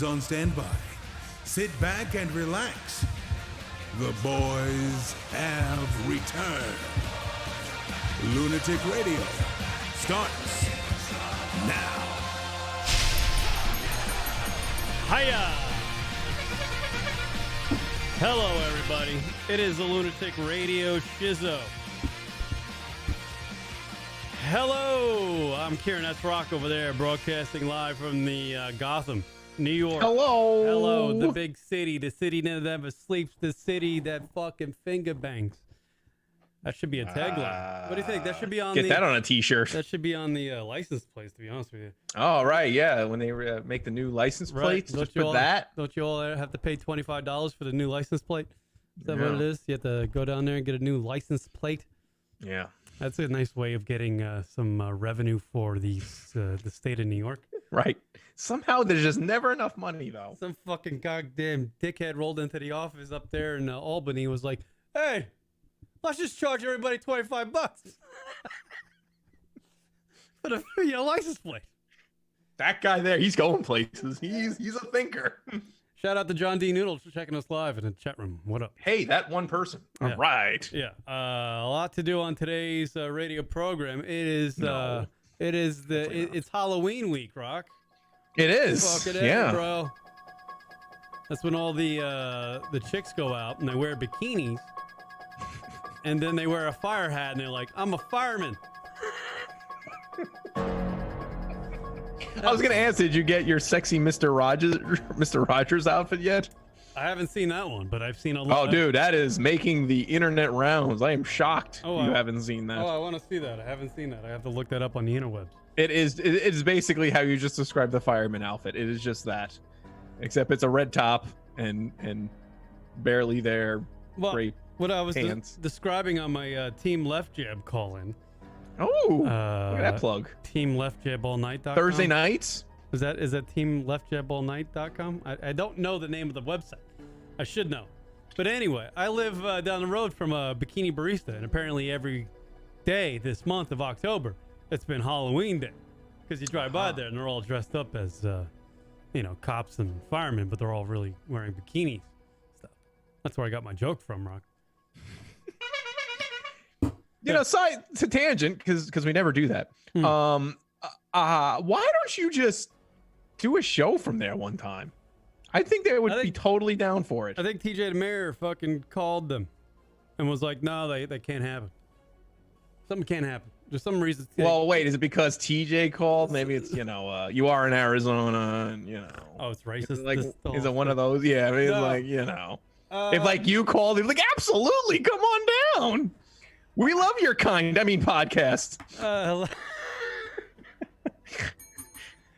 on standby. Sit back and relax. The boys have returned. Lunatic Radio starts now. Hiya! Hello, everybody. It is the Lunatic Radio Shizzo. Hello! I'm Kieran. That's Rock over there, broadcasting live from the Gotham, New York. Hello! Hello, the big city. The city that never sleeps. The city that fucking finger bangs. That should be a tagline. What do you think? That should be on Get that on a t-shirt. That should be on the license plates, to be honest with you. Oh, right, yeah. When they make the new license plates, just put that. Don't you all have to pay $25 for the new license plate? Is that what it is? You have to go down there and get a new license plate? Yeah. That's a nice way of getting some revenue for the state of New York. Right. Somehow there's just never enough money, though. Some fucking goddamn dickhead rolled into the office up there in Albany and was like, hey, let's just charge everybody $25 for the license plate. That guy there, he's going places. He's a thinker. Shout out to John D. Noodles for checking us live in the chat room. What up? Hey, that one person. Yeah. All right. Yeah. A lot to do on today's radio program. It's Halloween week, Rock. It is. Fuck it yeah, in, bro. That's when all the chicks go out and they wear bikinis, and then they wear a fire hat and they're like, "I'm a fireman." I was gonna ask, did you get your sexy Mr. Rogers outfit yet? I haven't seen that one, but I've seen a lot. Oh, dude, that is making the internet rounds. I am shocked you haven't seen that. Oh, I want to see that. I haven't seen that. I have to look that up on the interwebs. It is basically how you just described the fireman outfit. It is just that, except it's a red top and barely there. Well, great what I was pants. describing on my Team Left Jab call-in. Oh, look at that plug. TeamLeftJabAllNight.com. Thursday nights? Is that TeamLeftJabAllNight.com? I don't know the name of the website. I should know. But anyway, I live down the road from a bikini barista, and apparently every day this month of October, it's been Halloween day. Because you drive by there and they're all dressed up as, cops and firemen, but they're all really wearing bikinis stuff. That's where I got my joke from, Rock. Side to tangent, because we never do that. Why don't you just do a show from there one time? I think they would be totally down for it. I think TJ the Mayor fucking called them and was like, no, they can't happen. Something can't happen. There's some reason. Well, wait, is it because TJ called? Maybe it's, you are in Arizona and, Oh, it's racist? Is it one of those? Yeah, I mean, no. If you called, he'd be like, absolutely, come on down. We love your kind. I mean, podcast.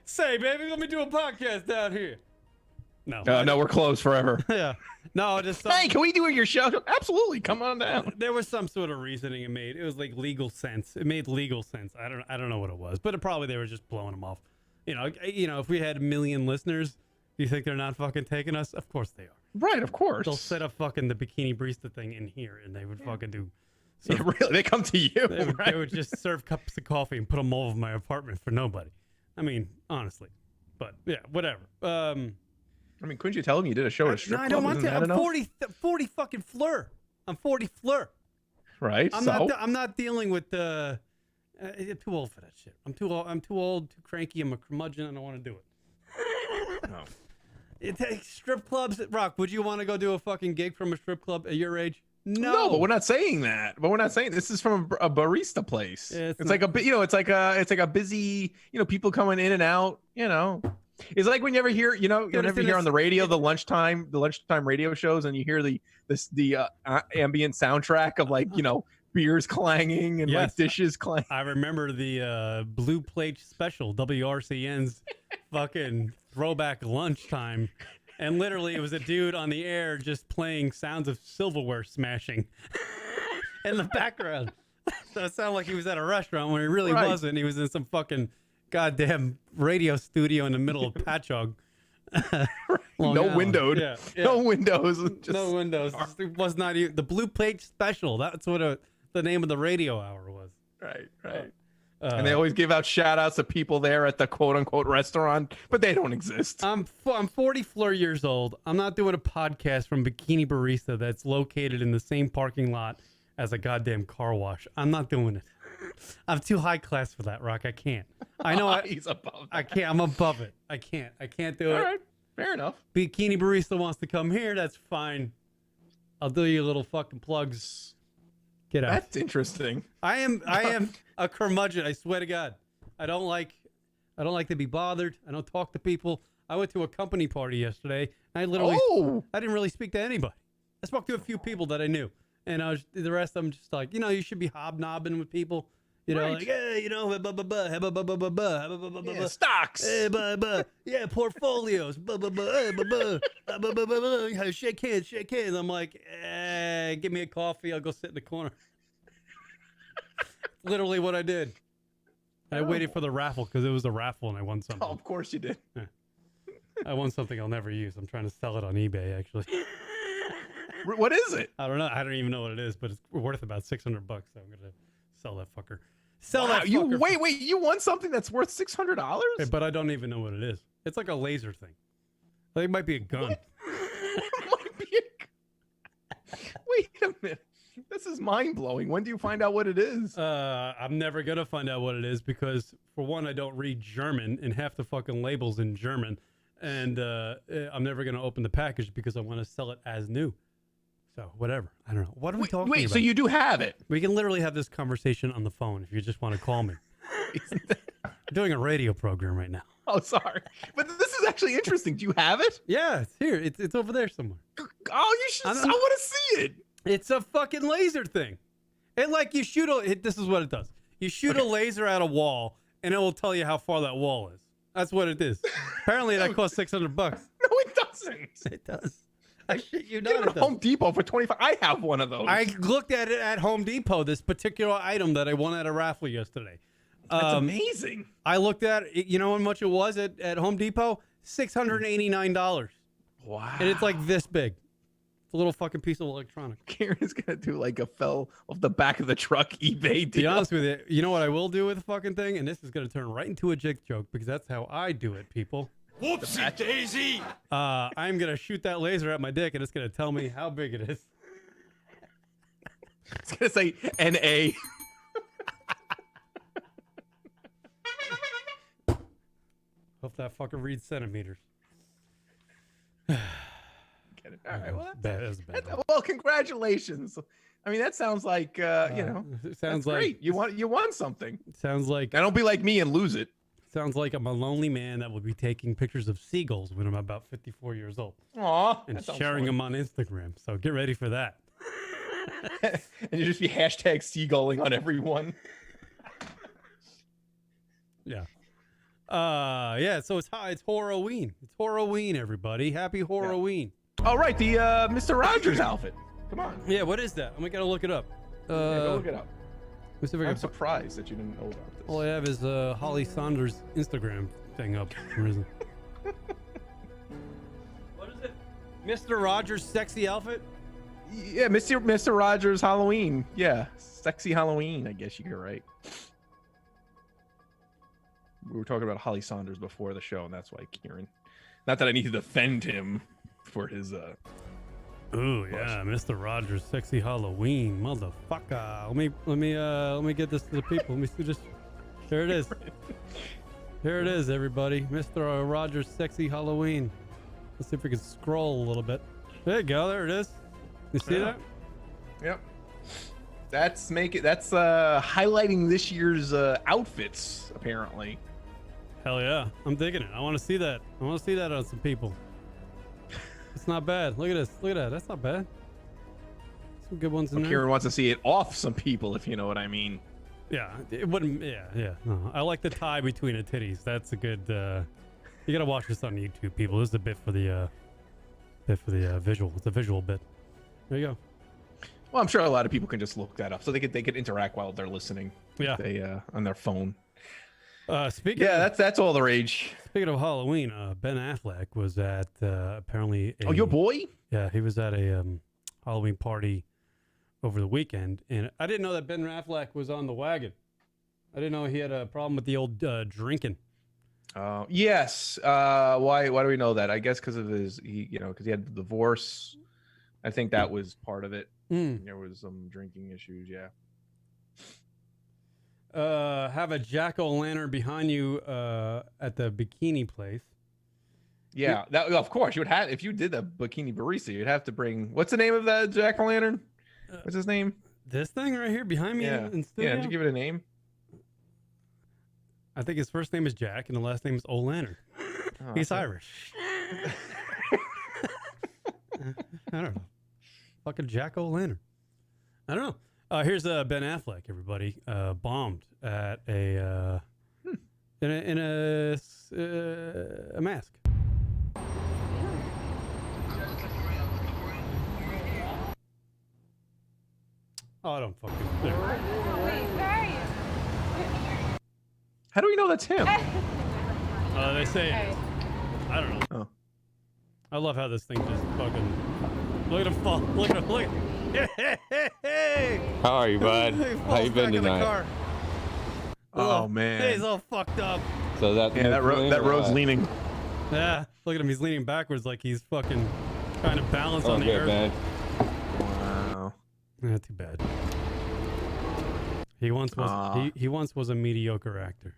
Say, baby, let me do a podcast down here. No, we're closed forever. Yeah, no, just hey, can we do your show? Absolutely, come on down. There was some sort of reasoning it made. It was like legal sense. It made legal sense. I don't know what it was, but they were just blowing them off. If we had 1 million listeners, do you think they're not fucking taking us? Of course they are. Right, of course. They'll set up fucking the bikini barista thing in here, and they would fucking do. Yeah, really, they come to you. They would just serve cups of coffee and put them all over my apartment for nobody. I mean, honestly, but yeah, whatever. Couldn't you tell them you did a show at a strip club? I don't want to. I'm 40 fucking fleur. I'm 40 fleur. Right. I'm not dealing with I'm too old for that shit. I'm too old, too cranky. I'm a curmudgeon. I don't want to do it. No. It takes strip clubs. Rock, would you want to go do a fucking gig from a strip club at your age? No, but we're not saying that. This is from a barista place. Yeah, it's like a busy, people coming in and out. It's like when you ever hear, whenever you hear on the radio the lunchtime radio shows, and you hear the ambient soundtrack of beers clanging and dishes clanging. I remember the Blue Plate Special, WRCN's fucking throwback lunchtime. And literally, it was a dude on the air just playing sounds of silverware smashing in the background. So it sounded like he was at a restaurant when he really wasn't. He was in some fucking goddamn radio studio in the middle of Patchogue. No windowed. Yeah. No windows. No windows. It was not even the Blue Plate Special. That's what the name of the radio hour was. Right. And they always give out shout outs to people there at the quote unquote restaurant, but they don't exist. I'm 44 years old. I'm not doing a podcast from Bikini Barista that's located in the same parking lot as a goddamn car wash. I'm not doing it. I'm too high class for that, Rock. I can't. I know He's above that. I can't. I'm above it. I can't do it. All right. Fair enough. Bikini Barista wants to come here. That's fine. I'll do you little fucking plugs. Get out. That's interesting. I am a curmudgeon. I swear to God. I don't like to be bothered. I don't talk to people. I went to a company party yesterday. And I didn't really speak to anybody. I spoke to a few people that I knew, and the rest of them just like, you should be hobnobbing with people. Like, hey, stocks. Yeah, portfolios. Shake hands. I'm like, give me a coffee. I'll go sit in the corner. Literally what I did. I waited for the raffle because it was a raffle and I won something. Oh, of course you did. Yeah. I won something I'll never use. I'm trying to sell it on eBay, actually. What is it? I don't know. I don't even know what it is, but it's worth about $600. So I'm going to sell that fucker. Wait, you won something that's worth $600? But I don't even know what it is. It's like a laser thing. Like it might be a gun. Wait a minute. This is mind-blowing. When do you find out what it is? I'm never going to find out what it is because, for one, I don't read German and half the fucking label's in German. And I'm never going to open the package because I want to sell it as new. So, whatever. I don't know. What are we talking about? Wait, so you do have it? We can literally have this conversation on the phone if you just want to call me. I'm doing a radio program right now. Oh, sorry. But this is actually interesting. Do you have it? Yeah, it's here. It's over there somewhere. Oh, you should. I want to see it. It's a fucking laser thing. And like you shoot this is what it does. You shoot a laser at a wall and it will tell you how far that wall is. That's what it is. Apparently that costs $600. No, it doesn't. It does. I shit you not. At Home Depot for $25. I have one of those. I looked at it at Home Depot, this particular item that I won at a raffle yesterday. That's amazing. I looked at it. You know how much it was at Home Depot? $689. Wow. And it's like this big. It's a little fucking piece of electronics. Karen's going to do like a fell off the back of the truck eBay deal. To be honest with you, you know what I will do with the fucking thing? And this is going to turn right into a jig joke because that's how I do it, people. Whoopsie daisy! I'm going to shoot that laser at my dick and it's going to tell me how big it is. It's going to say NA. Hope that fucker reads centimeters. Get it. All right. Well, that's bad. Well, congratulations. I mean, that sounds like it sounds like great. You won something. Sounds like now don't be like me and lose it. Sounds like I'm a lonely man that will be taking pictures of seagulls when I'm about 54 years old. Aw, and sharing them on Instagram. So get ready for that. And you just be hashtag seagulling on everyone. Yeah. Yeah, so it's Halloween. It's Halloween, everybody. Happy Halloween. All right, the Mr. Rogers outfit. Come on. Yeah, what is that? We gotta look it up. Yeah, go look it up. I'm surprised that you didn't know about this. All I have is Holly Saunders' Instagram thing up for some reason. What is it? Mr. Rogers' sexy outfit? Yeah, Mr. Rogers' Halloween. Yeah, sexy Halloween, I guess you could write. We were talking about Holly Saunders before the show, and that's why Kieran. Not that I need to defend him for his. Ooh yeah, Mr. Rogers, sexy Halloween, motherfucker. Let me get this to the people. Let me see this. Here it is. Here it is, everybody. Mr. Rogers, sexy Halloween. Let's see if we can scroll a little bit. There you go. There it is. You see that? Yep. That's highlighting this year's outfits, apparently. Hell yeah, I'm digging it. I want to see that. I want to see that on some people. It's not bad. Look at this. Look at that. That's not bad. Some good ones in there. Kieran wants to see it off some people, if you know what I mean. Yeah, it wouldn't. Yeah. No, I like the tie between the titties. That's a good. You gotta watch this on YouTube, people. This is a bit for the visual. It's a visual bit. There you go. Well, I'm sure a lot of people can just look that up, so they could interact while they're listening. Yeah. They on their phone. Speaking. Yeah, that's all the rage. Speaking of Halloween, Ben Affleck was at apparently. Your boy? Yeah, he was at a Halloween party over the weekend, and I didn't know that Ben Affleck was on the wagon. I didn't know he had a problem with the old drinking. Yes. Why do we know that? I guess because of because he had the divorce. I think that was part of it. There was some drinking issues. Yeah. Have a jack-o'-lantern behind you at the bikini place. Yeah, that of course you would have if you did the bikini barista. You'd have to bring. What's the name of that jack-o'-lantern? What's his name? This thing right here behind me in studio? Yeah, did you give it a name? I think his first name is Jack and the last name is O'Lantern. He's Irish. I don't know. Fucking Jack O'Lantern. I don't know. Here's Ben Affleck, everybody. Bombed at a in a mask. Oh, I don't fucking care. How do we know that's him? They say it is. I don't know. Oh. I love how this thing just fucking... Look at him fall. Look at him. Look at him. Hey! How are you, bud? How you been tonight? Oh, man. He's all fucked up. So that road's leaning. Yeah. Look at him. He's leaning backwards like he's fucking trying to balance on the earth. Man. Wow. Not too bad. He once was he once was a mediocre actor.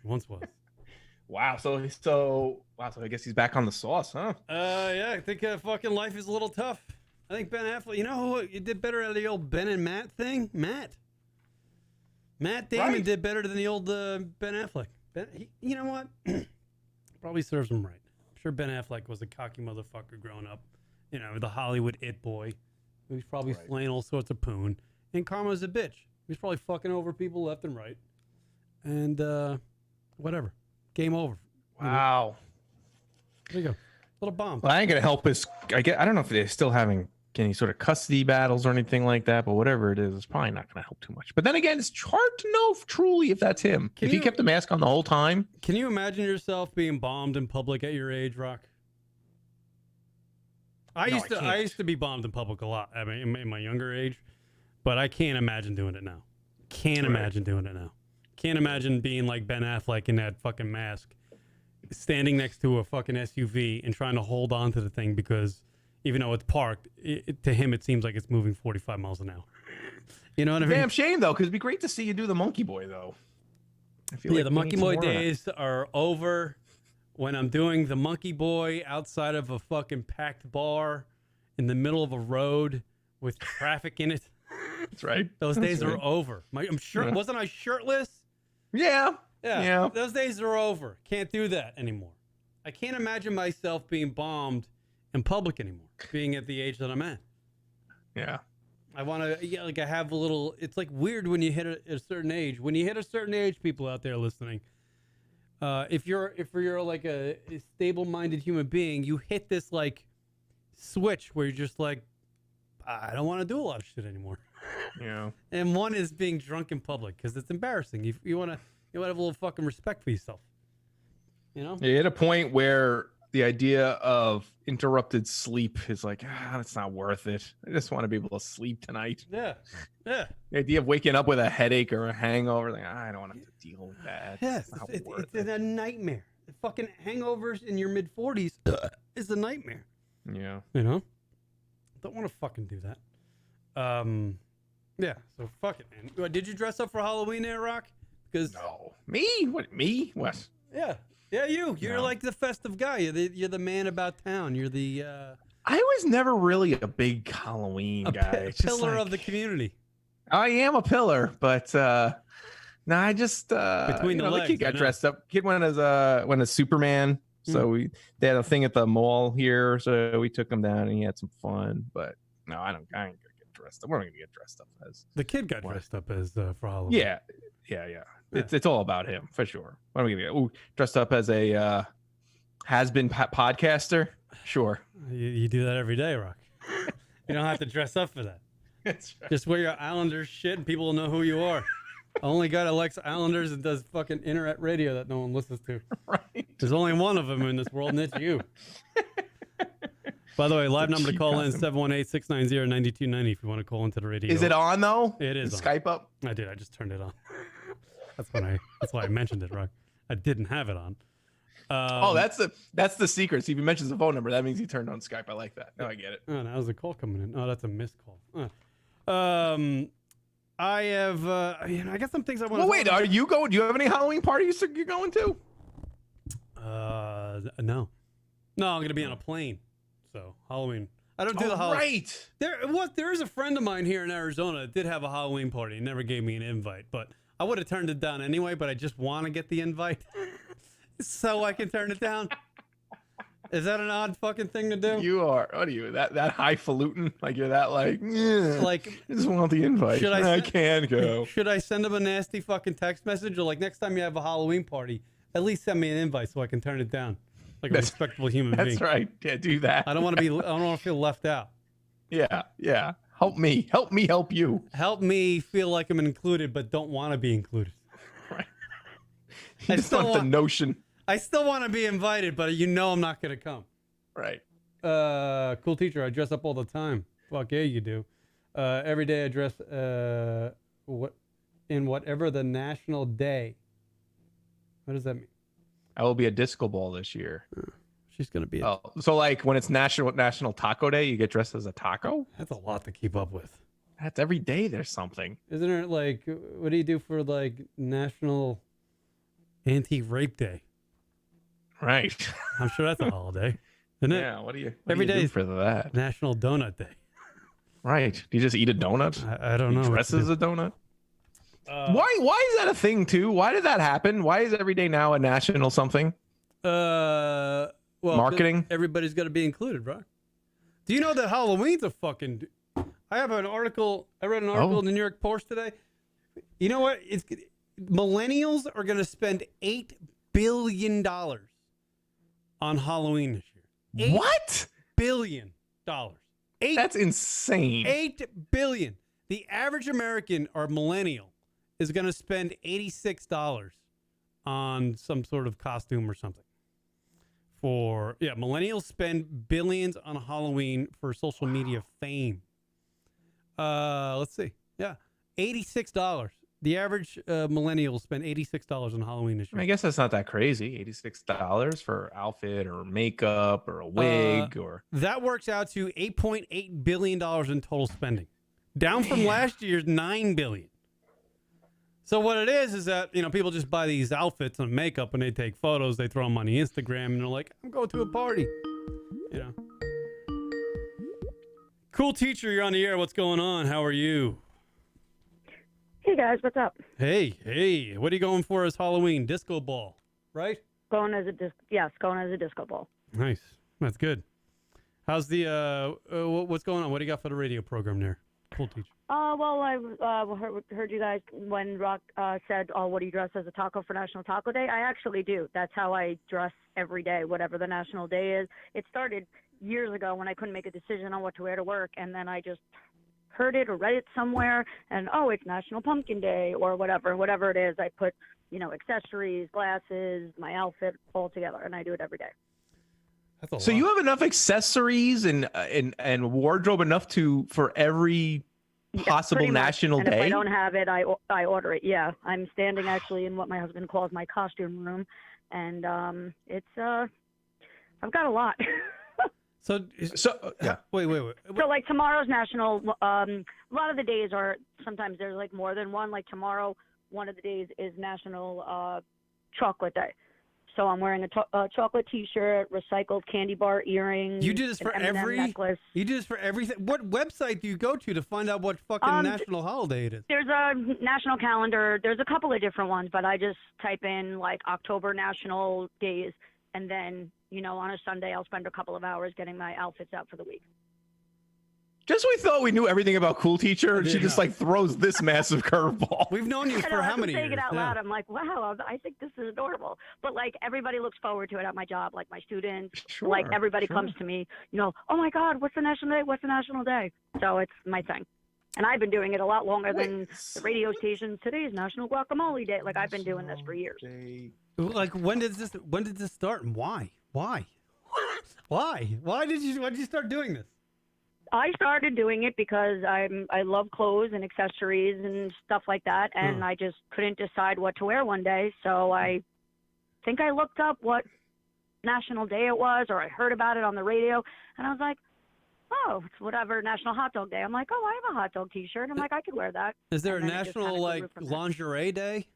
Once was. Wow. So I guess he's back on the sauce, huh? Yeah. I think fucking life is a little tough. I think Ben Affleck. You know who did better at the old Ben and Matt thing? Matt Damon did better than the old Ben Affleck. You know what? Probably serves him right. I'm sure Ben Affleck was a cocky motherfucker growing up. You know, the Hollywood it boy. He was probably slaying all sorts of poon. And Karma's a bitch. He's probably fucking over people left and right. And whatever. Game over. Wow. There you go. Little bomb. Well, I ain't gonna help us. I don't know if they're still having any sort of custody battles or anything like that, but whatever it is, it's probably not gonna help too much. But then again, it's hard to know truly if that's him. If he kept the mask on the whole time. Can you imagine yourself being bombed in public at your age, Rock? I used to be bombed in public a lot. I mean, in my younger age, but I can't imagine doing it now. Can't imagine doing it now. Can't imagine being like Ben Affleck in that fucking mask, standing next to a fucking SUV and trying to hold on to the thing because even though it's parked, to him it seems like it's moving 45 miles an hour. You know what I mean? Damn shame though, because it'd be great to see you do the Monkey Boy though. I feel like the Monkey Boy days are over. When I'm doing the Monkey Boy outside of a fucking packed bar in the middle of a road with traffic in it. That's right. Those days are over. I'm sure. Yeah. Wasn't I shirtless? Yeah. Those days are over. Can't do that anymore. I can't imagine myself being bombed in public anymore, being at the age that I'm at. Yeah. I want to, I have a little, it's like weird when you hit a certain age. When you hit a certain age, people out there listening, if you're like a stable-minded human being, you hit this like switch where you're just like, I don't want to do a lot of shit anymore. Yeah. And one is being drunk in public because it's embarrassing. You want to have a little fucking respect for yourself. You know? You hit a point where the idea of interrupted sleep is like, it's not worth it. I just want to be able to sleep tonight. Yeah. Yeah. The idea of waking up with a headache or a hangover, like, I don't want to have to deal with that. Yes. It's a nightmare. The fucking hangovers in your mid-40s is a nightmare. Yeah. You know? Don't want to fucking do that. Yeah, so fuck it, man. Did you dress up for Halloween there, Rock? Because no. Me? What? Me? What? Yeah. Yeah, you. You're like the festive guy. You're the man about town. You're the I was never really a big Halloween guy. Pillar of the community. I am a pillar, but no, I just between the legs, kid got dressed up. Kid went as Superman. So they had a thing at the mall here, so we took him down and he had some fun. But no, I ain't gonna get dressed up. We're not gonna get dressed up as the kid got dressed up as for Halloween. Yeah. It's all about him for sure. What am I gonna get? Dressed up as a has-been podcaster? Sure. You do that every day, Rock. You don't have to dress up for that. That's right. Just wear your Islanders shit and people will know who you are. Only guy that likes Islanders and does fucking internet radio that no one listens to. Right. There's only one of them in this world, and it's you. By the way, live number to call in 718-690-9290 if you want to call into the radio. Is it on though? It is. Is Skype up? I did. I just turned it on. That's why I mentioned it, Rock. I didn't have it on. That's the secret. See, if he mentions the phone number, that means he turned on Skype. I like that. Now I get it. Oh, that was a call coming in. Oh, that's a missed call. I have, I got some things I want to. Well, wait. Are you going? Do you have any Halloween parties you're going to? No. No, I'm gonna be on a plane. So Halloween. I don't do the Halloween. Right. There is a friend of mine here in Arizona that did have a Halloween party. He never gave me an invite, but I would have turned it down anyway. But I just want to get the invite, so I can turn it down. Is that an odd fucking thing to do? You are. What are you? That highfalutin? Like you're that like? Yeah, like I just want the invite. I can go. Should I send him a nasty fucking text message or like next time you have a Halloween party, at least send me an invite so I can turn it down like a respectable human being. That's right. Yeah, do that. I don't want to feel left out. Yeah. Help me help you. Help me feel like I'm included, but don't want to be included. Right. I just want the notion. I still want to be invited, but I'm not going to come. Right. Cool teacher. I dress up all the time. Fuck yeah, you do. Every day I dress in whatever the national day. What does that mean? I will be a disco ball this year. She's going to be. So like when it's National Taco Day, you get dressed as a taco? That's a lot to keep up with. That's every day there's something. Isn't it like, what do you do for like National Anti-Rape Day? Right. I'm sure that's a holiday, isn't it? Yeah. What do you do for that? National Donut Day. Right. Do you just eat a donut? I don't know. Dress as a donut? Why is that a thing too? Why did that happen? Why is every day now a national something? Well, marketing. Everybody's got to be included, right? Do you know that Halloween's a fucking? I have an article. I read an article in the New York Post today. You know what? Millennials are going to spend $8 billion on Halloween this year. What? $8 billion. That's insane. $8 billion. The average American or millennial is going to spend $86 on some sort of costume or something. Millennials spend billions on Halloween for social media fame. Let's see. Yeah, $86. The average millennial will spend $86 on Halloween this year. I guess that's not that crazy. $86 for outfit or makeup or a wig that works out to $8.8 billion in total spending, down from last year's $9 billion. So what it is that people just buy these outfits and makeup and they take photos, they throw them on the Instagram, and they're like, I'm going to a party. Cool teacher, you're on the air. What's going on? How are you? Hey guys, what's up? Hey, what are you going for as Halloween? Disco ball, right? Going as a disco ball. Nice, that's good. How's the what's going on? What do you got for the radio program there? Cool teacher. Well, I heard you guys when Rock said, "Oh, what do you dress as a taco for National Taco Day?" I actually do. That's how I dress every day, whatever the national day is. It started years ago when I couldn't make a decision on what to wear to work, and then I just heard it or read it somewhere, and it's National Pumpkin Day or whatever it is. I put accessories, glasses, my outfit all together, and I do it every day. So you have enough accessories and wardrobe enough for every possible national day? If I don't have it, I order it. Yeah, I'm standing actually in what my husband calls my costume room, and it's I've got a lot. So yeah. Wait. So like tomorrow's national. A lot of the days are sometimes there's like more than one. Like tomorrow, one of the days is National Chocolate Day. So I'm wearing a chocolate T-shirt, recycled candy bar earrings. You do this for every necklace. You do this for everything. What website do you go to find out what fucking national holiday it is? There's a national calendar. There's a couple of different ones, but I just type in like October national days, and then on a Sunday I'll spend a couple of hours getting my outfits out for the week. Just we thought we knew everything about Cool Teacher, and she just like throws this massive curveball. We've known you for how many years? I'm saying it out loud. I'm like, wow, I think this is adorable. But like everybody looks forward to it at my job, like my students, like everybody comes to me, oh my God, what's the national day? What's the national day? So it's my thing. And I've been doing it a lot longer than the radio station. Today's National Guacamole Day. Like I've been doing this for years. Like when did this start and why? Why Why? Why did you start doing this? I started doing it because I love clothes and accessories and stuff like that, and I just couldn't decide what to wear one day. So I think I looked up what National Day it was, or I heard about it on the radio, and I was like, oh, it's whatever, National Hot Dog Day. I'm like, oh, I have a hot dog T-shirt. I'm like, I could wear that. Is there and a national like lingerie day?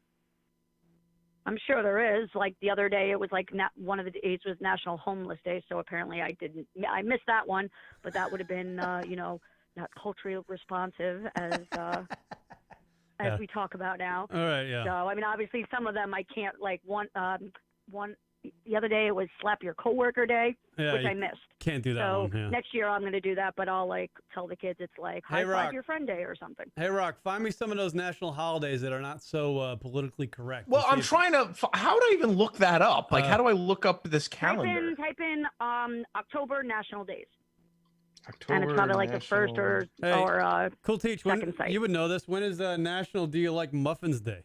I'm sure there is. Like the other day, it was like one of the days was National Homeless Day, so apparently I missed that one, but that would have been, not culturally responsive as we talk about now. All right, yeah. So I mean, obviously, some of them I can't like one. The other day it was Slap Your Coworker Day, which I missed. Can't do that one. Yeah. Next year I'm going to do that, but I'll like tell the kids it's like High Five Your Friend Day or something. Hey, Rock, find me some of those national holidays that are not so politically correct. Well, I'm trying to. How do I even look that up? Like, how do I look up this calendar? Type in October National Days. October and it's probably like the first or Cool Teach. second site. You would know this. When is National Do You Like Muffins Day?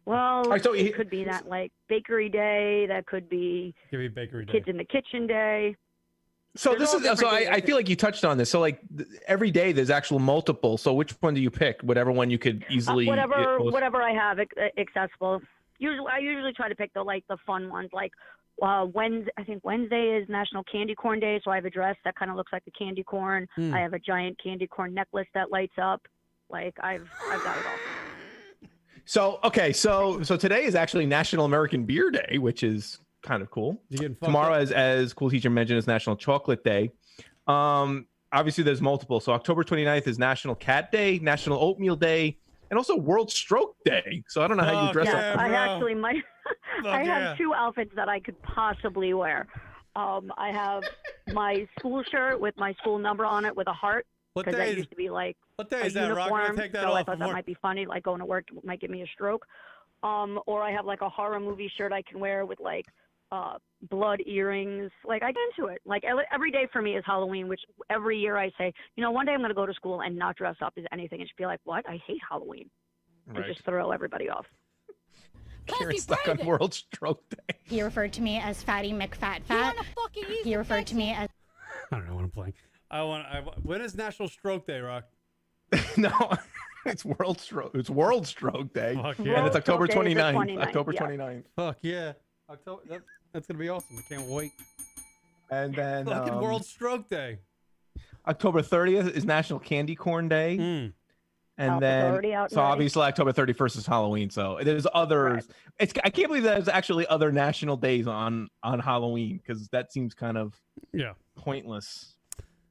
Well, it could be that like bakery day. That could be bakery day. Kids in the Kitchen Day. So this is so I feel like you touched on this. So like every day there's actual multiple. So which one do you pick? Whatever one you could easily whatever I have accessible. I usually try to pick the fun ones. Like Wednesday is National Candy Corn Day, so I have a dress that kind of looks like the candy corn. I have a giant candy corn necklace that lights up. Like I've got it all. So today is actually National American Beer Day, which is kind of cool. Tomorrow, as Cool Teacher mentioned, is National Chocolate Day. Obviously, there's multiple. So October 29th is National Cat Day, National Oatmeal Day, and also World Stroke Day. So I don't know how you dress up. I actually might. I have two outfits that I could possibly wear. I have my school shirt with my school number on it with a heart. Because that used to be like what day is a uniform, that, Rock? Take that so off I thought that might be funny, like going to work might give me a stroke. Or I have like a horror movie shirt I can wear with like blood earrings. Like I get into it. Like every day for me is Halloween, which every year I say, one day I'm going to go to school and not dress up as anything and just be like, what? I hate Halloween. Right. And just throw everybody off. Karen's stuck on World Stroke Day. He referred to me as Fatty McFat. He referred to me as... I don't know what I'm playing. When is National Stroke Day, Rock? No, it's World Stroke Day. Fuck yeah. And it's October 29th. October 29th. Fuck yeah. That's going to be awesome. I can't wait. And then fucking World Stroke Day. October 30th is National Candy Corn Day. And then obviously October 31st is Halloween. So there's others. Right. I can't believe there's actually other national days on Halloween, because that seems kind of pointless.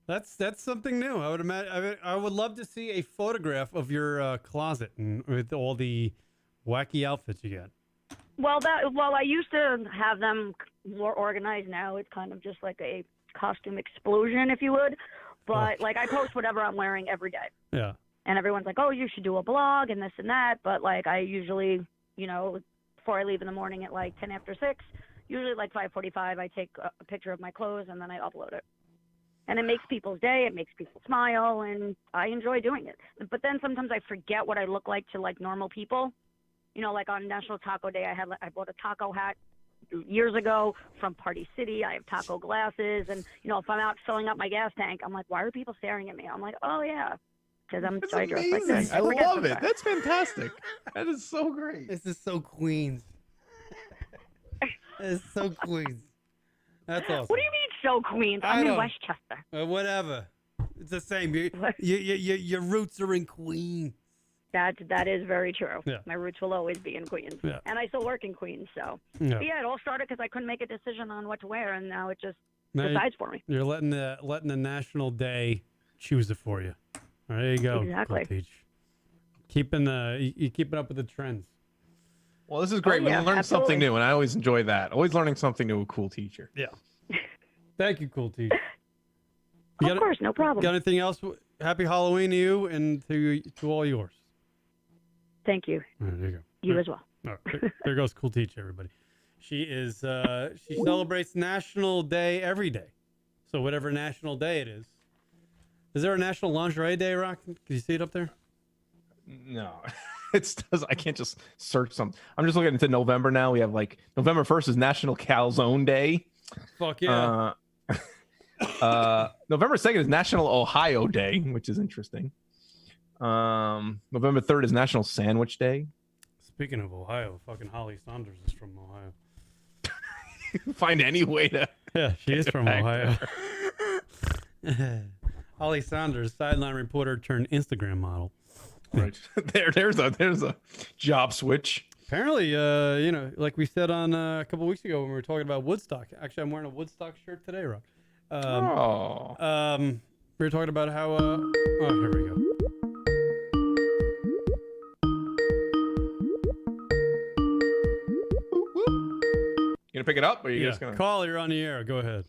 That's something new. I would imagine. I would love to see a photograph of your closet and with all the wacky outfits you got. Well, I used to have them more organized. Now it's kind of just like a costume explosion, if you would. But like I post whatever I'm wearing every day. Yeah. And everyone's like, oh, you should do a blog and this and that. But like I usually, before I leave in the morning at like 10 after 6, usually like 5:45, I take a picture of my clothes and then I upload it. And it makes people's day, it makes people smile, and I enjoy doing it. But then sometimes I forget what I look like to like normal people. Like on National Taco Day, I bought a taco hat years ago from Party City. I have taco glasses, and if I'm out filling up my gas tank, I'm like, why are people staring at me? I'm like, oh yeah, because I'm dressed like this. I love it. That's fantastic. That is so great. This is so Queens. It's so Queens. That's awesome. What do you mean so Queens? I'm in Westchester. Whatever. It's the same. Your roots are in Queens. That is very true. Yeah. My roots will always be in Queens. Yeah. And I still work in Queens, so. Yeah. But it all started because I couldn't make a decision on what to wear, and now it just decides for me. You're letting the National Day choose it for you. There you go. Exactly. Cool Teach. You keeping up with the trends. Well, this is great. We learn something new, and I always enjoy that. Always learning something new with Cool Teacher. Yeah. Thank you, Cool Teach. Of course, no problem. Got anything else? Happy Halloween to you and to all yours. Thank you. All right, there you go. You as well. All right, there goes Cool Teach, everybody. She celebrates National Day every day. So whatever National Day it is. Is there a National Lingerie Day, Rock? Can you see it up there? No. I can't just search something. I'm just looking into November now. We have like November 1st is National Calzone Day. Fuck yeah. November 2nd is National Ohio Day, which is interesting. November 3rd is National Sandwich Day. Speaking of Ohio, fucking Holly Saunders is from Ohio. Find any way to. Yeah, she is from Ohio. Holly Saunders, sideline reporter turned Instagram model. Right. There's a job switch. Apparently, like we said on a couple weeks ago when we were talking about Woodstock. Actually, I'm wearing a Woodstock shirt today, Rob. We were talking about how. Oh, here we go. You gonna pick it up, or are you just gonna call? You're on the air. Go ahead.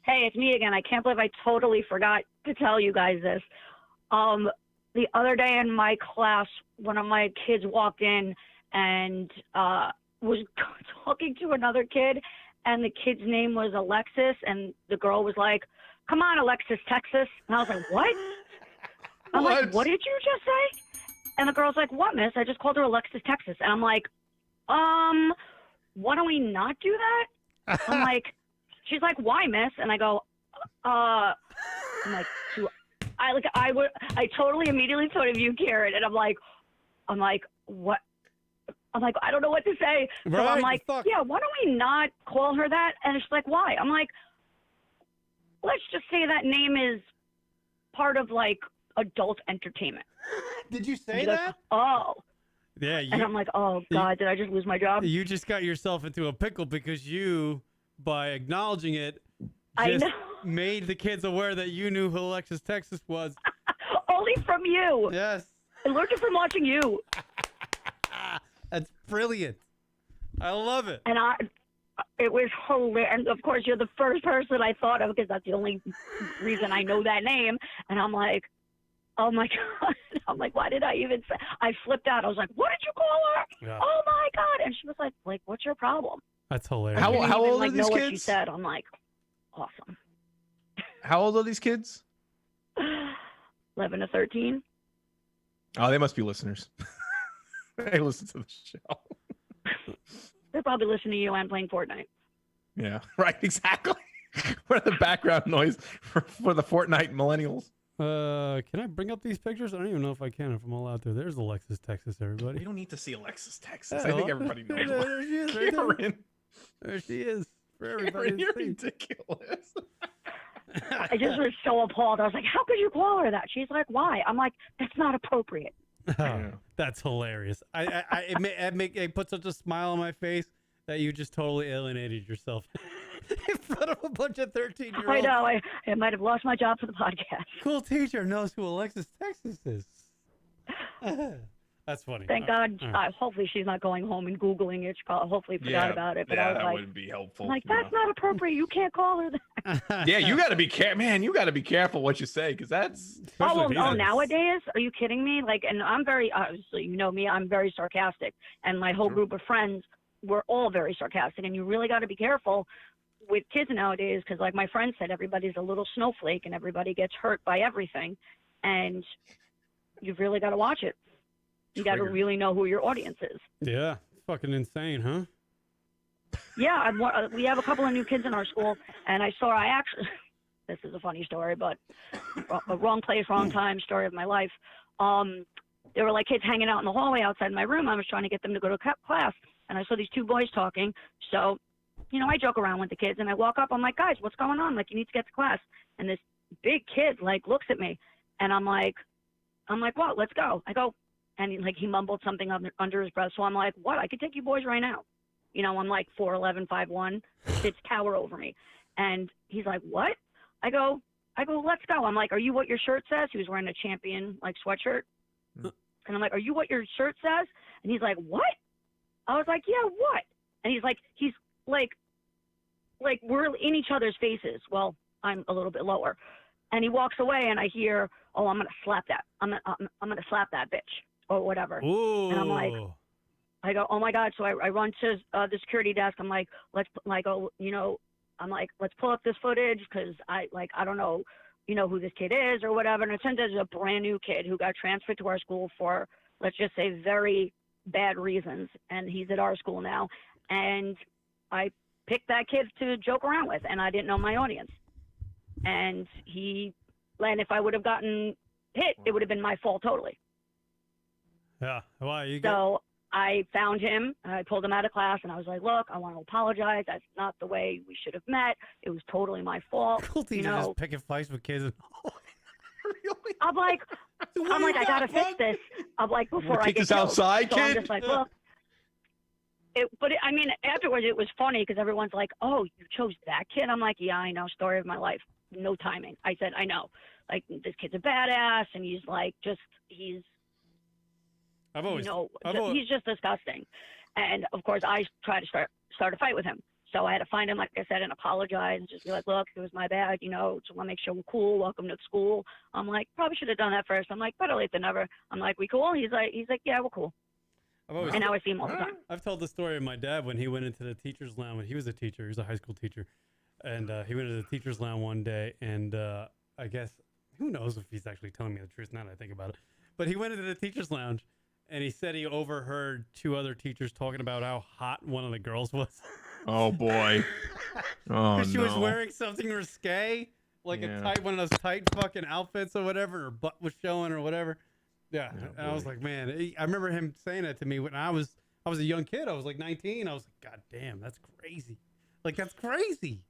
Hey, it's me again. I can't believe I totally forgot to tell you guys this. The other day in my class, one of my kids walked in and was talking to another kid, and the kid's name was Alexis, and the girl was like, "Come on, Alexis, Texas." And I was like, "What?" I'm like, "What did you just say?" And the girl's like, "What, miss? I just called her Alexis, Texas." And I'm like, why don't we not do that? I'm like, she's like, "Why, miss?" And I go, I'm like, I totally immediately thought of you, Karen. And I'm like, what? I'm like, I don't know what to say. So I'm like, yeah, why don't we not call her that? And she's like, "Why?" I'm like, let's just say that name is part of like adult entertainment. Did you say that? Oh. Yeah. And I'm like, oh, God, did I just lose my job? You just got yourself into a pickle because you, by acknowledging it, made the kids aware that you knew who Alexis Texas was. Only from you. Yes. I learned it from watching you. That's brilliant. I love it. And it was hilarious. And of course, you're the first person I thought of because that's the only reason I know that name. And I'm like, oh my God. I'm like, why did I even say? I flipped out. I was like, what did you call her? Yeah. Oh my God. And she was like, what's your problem? That's hilarious. How old are these know kids? What she said. I'm like, awesome. How old are these kids? 11 to 13. Oh, they must be listeners. They listen to the show. They're probably listening to you and playing Fortnite. Yeah, right. Exactly. What the background noise for the Fortnite millennials? Can I bring up these pictures? I don't even know if I can. If I'm allowed to. There's Alexis Texas, everybody. We don't need to see Alexis Texas. Yeah, I think everybody knows. There she is. Right there. There she is. For everybody to You're see. ridiculous. I just was so appalled. I was like, how could you call her that? She's like, why? I'm like, that's not appropriate. Oh, that's hilarious. It put such a smile on my face that you just totally alienated yourself in front of a bunch of 13-year-olds. I know. I might have lost my job for the podcast. Cool teacher knows who Alexis Texas is. That's funny. Thank God. Hopefully she's not going home and Googling it. She hopefully forgot about it. But I was that like, wouldn't be helpful. Like, that's not appropriate. You can't call her that. Yeah, you got to be careful, man. You got to be careful what you say, because that's. Nowadays? Are you kidding me? Like, and I'm very, obviously, you know me, I'm very sarcastic. And my whole group of friends, we're all very sarcastic. And you really got to be careful with kids nowadays, because like my friend said, everybody's a little snowflake and everybody gets hurt by everything. And you've really got to watch it. You got to really know who your audience is. Yeah. Fucking insane, huh? Yeah. We have a couple of new kids in our school, and this is a funny story, but a wrong place, wrong time story of my life. There were like kids hanging out in the hallway outside my room. I was trying to get them to go to class, and I saw these two boys talking. So, you know, I joke around with the kids, and I walk up. I'm like, guys, what's going on? Like, you need to get to class. And this big kid like looks at me, and I'm like, what? Let's go. I go. And he mumbled something under his breath. So I'm like, what? I could take you boys right now. You know, I'm like 4'11", 5'1". Kids tower over me. And he's like, what? I go, let's go. I'm like, are you what your shirt says? He was wearing a Champion, like, sweatshirt. And I'm like, are you what your shirt says? And he's like, what? I was like, yeah, what? And he's like, we're in each other's faces. Well, I'm a little bit lower. And he walks away, and I hear, oh, I'm going to slap that. I'm going to slap that bitch. Or whatever. Ooh. And I'm like, I go, oh my God. So I run to the security desk. I'm like, let's pull up this footage, because I don't know, you know, who this kid is or whatever. And it turns out it's a brand new kid who got transferred to our school for let's just say very bad reasons, and he's at our school now, and I picked that kid to joke around with, and I didn't know my audience. And if I would have gotten hit, it would have been my fault totally. Yeah. Why? So I found him, and I pulled him out of class, and I was like, look, I want to apologize. That's not the way we should have met. It was totally my fault. Cool teacher just picking fights with kids. Really? I'm like, I got to fix this. I'm like, before I take get this killed. outside, so kid? I'm just like, look. Afterwards, it was funny because everyone's like, oh, you chose that kid? I'm like, yeah, I know. Story of my life. No timing. I said, I know. Like, this kid's a badass, and he's like, he's just disgusting. And, of course, I tried to start a fight with him. So I had to find him, like I said, and apologize and just be like, look, it was my bad, so I want to make sure we're cool. Welcome to school. I'm like, probably should have done that first. I'm like, better late than never. I'm like, we cool? He's like, yeah, we're cool. And now I see him all the time. I've told the story of my dad when he went into the teacher's lounge. When he was a teacher, he was a high school teacher. And he went into the teacher's lounge one day, and I guess, who knows if he's actually telling me the truth now that I think about it. But he went into the teacher's lounge, and he said he overheard two other teachers talking about how hot one of the girls was. Oh, boy. Oh, no. She was wearing something risque, like one of those tight fucking outfits or whatever, her butt was showing or whatever. Yeah, and I was like, man, I remember him saying that to me when I was a young kid. I was like 19. I was like, God damn, that's crazy. Like, that's crazy.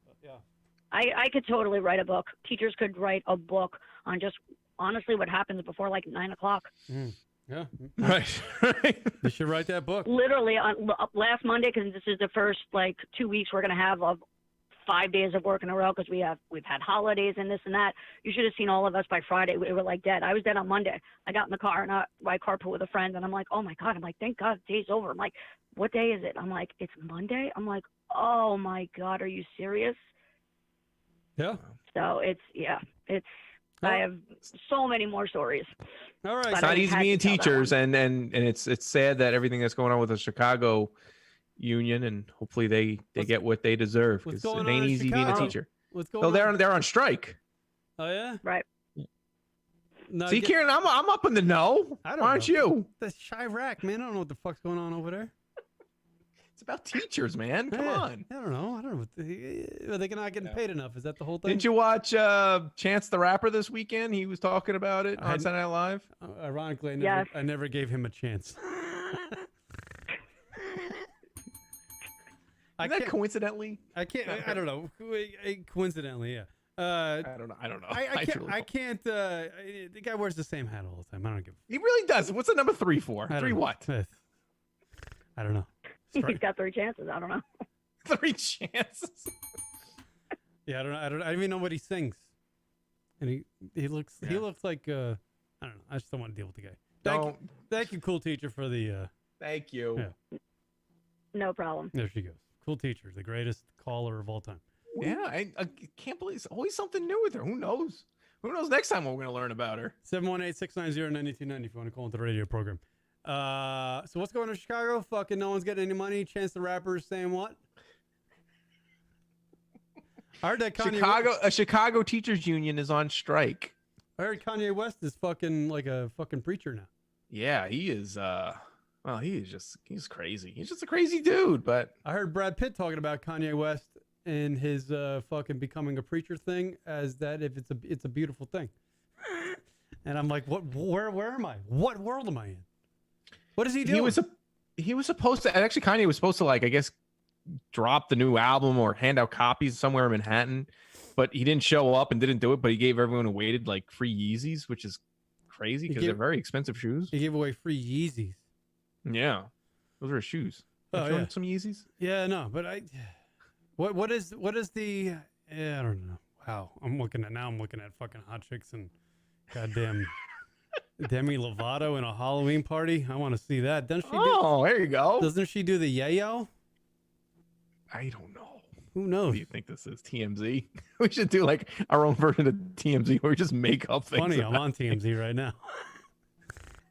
But, yeah. I could totally write a book. Teachers could write a book on just honestly what happens before like 9 o'clock. Yeah. Right. You should write that book. Literally on last Monday, because this is the first like 2 weeks we're gonna have of 5 days of work in a row because we've had holidays and this and that. You should have seen all of us by Friday. We were like dead. I was dead on Monday. I got in the car and I carpool with a friend, and I'm like, oh my God. I'm like, thank God the day's over. I'm like, what day is it? I'm like, it's Monday. I'm like, oh my God, are you serious? Yeah. So I have so many more stories. All right. It's not easy being teachers, and it's sad that everything that's going on with the Chicago union, and hopefully they get what they deserve, because it ain't easy being a teacher. What's going on? They're on strike. Oh yeah. Right. No, See, Kieran, I'm up in the know. Aren't you? That's Chirac, man. I don't know what the fuck's going on over there. It's about teachers, man. Come on. I don't know. They're not getting paid enough. Is that the whole thing? Didn't you watch Chance the Rapper this weekend? He was talking about it on Saturday Night Live. Ironically, I never gave him a chance. Isn't that coincidentally? I don't know. Coincidentally, yeah. I don't know. I can't. The guy wears the same hat all the time. I don't give. He really does. What's the number 3 for? 3 what? I don't know. He's got 3 chances. I don't know. 3 chances. Yeah, I don't know. I don't even know what he sings. And he looks like I don't know. I just don't want to deal with the guy. Thank you, cool teacher, for the. Thank you. Yeah. No problem. There she goes. Cool teacher, the greatest caller of all time. Yeah, I can't believe it's always something new with her. Who knows? Who knows next time what we're going to learn about her? 718-690-9290 if you want to call into the radio program. So what's going on in Chicago? Fucking no one's getting any money. Chance the Rapper is saying what? I heard that Chicago Teachers Union is on strike. I heard Kanye West is fucking like a fucking preacher now. Yeah, he is. He's crazy. He's just a crazy dude. But I heard Brad Pitt talking about Kanye West and his fucking becoming a preacher thing as that if it's a beautiful thing. And I'm like, what? Where am I? What world am I in? What is he doing? He was supposed to, actually Kanye was supposed to, like, I guess, drop the new album or hand out copies somewhere in Manhattan, but he didn't show up and didn't do it. But he gave everyone who waited like free Yeezys, which is crazy because they're very expensive shoes. He gave away free Yeezys. Yeah, those are his shoes. Some Yeezys. Yeah, no, but what is the? I don't know. Wow, I'm looking at fucking hot chicks and goddamn Demi Lovato in a Halloween party. I want to see that. Doesn't she? There you go. Doesn't she do the yayo? I don't know. Who knows? What do you think this is? TMZ? We should do like our own version of TMZ where we just make up things. Funny, I'm on TMZ right now.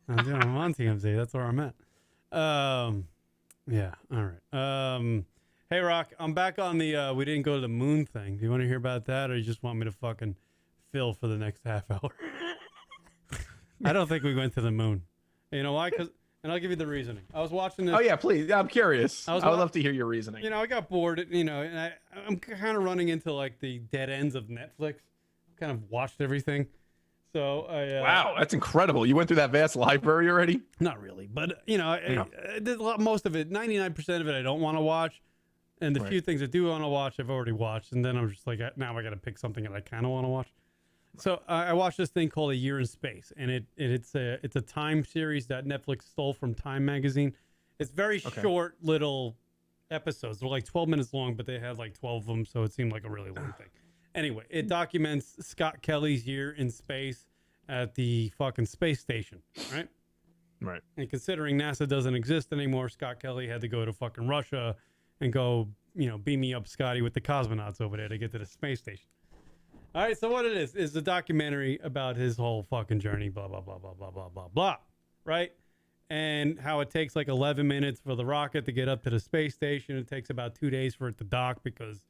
I'm on TMZ. That's where I'm at. Yeah. All right. Hey, Rock, I'm back on the we didn't go to the moon thing. Do you want to hear about that, or you just want me to fucking fill for the next half hour? I don't think we went to the moon. You know why? And I'll give you the reasoning. I was watching this. Oh yeah, please. I'm curious. I would love to hear your reasoning. You know, I got bored. And I'm kind of running into like the dead ends of Netflix. Kind of watched everything. So wow, that's incredible. You went through that vast library already? Not really, but most of it, 99% of it, I don't want to watch, and the few things I do want to watch, I've already watched, and then I'm just like, now I got to pick something that I kind of want to watch. So I watched this thing called A Year in Space, and it's a time series that Netflix stole from Time magazine. It's very short little episodes. They're like 12 minutes long, but they had like 12 of them, so it seemed like a really long thing. Anyway, it documents Scott Kelly's year in space at the fucking space station, right? Right. And considering NASA doesn't exist anymore, Scott Kelly had to go to fucking Russia and go, beam me up Scotty with the cosmonauts over there to get to the space station. All right, so what it is a documentary about his whole fucking journey, blah, blah, blah, blah, blah, blah, blah, blah, right? And how it takes like 11 minutes for the rocket to get up to the space station. It takes about 2 days for it to dock because,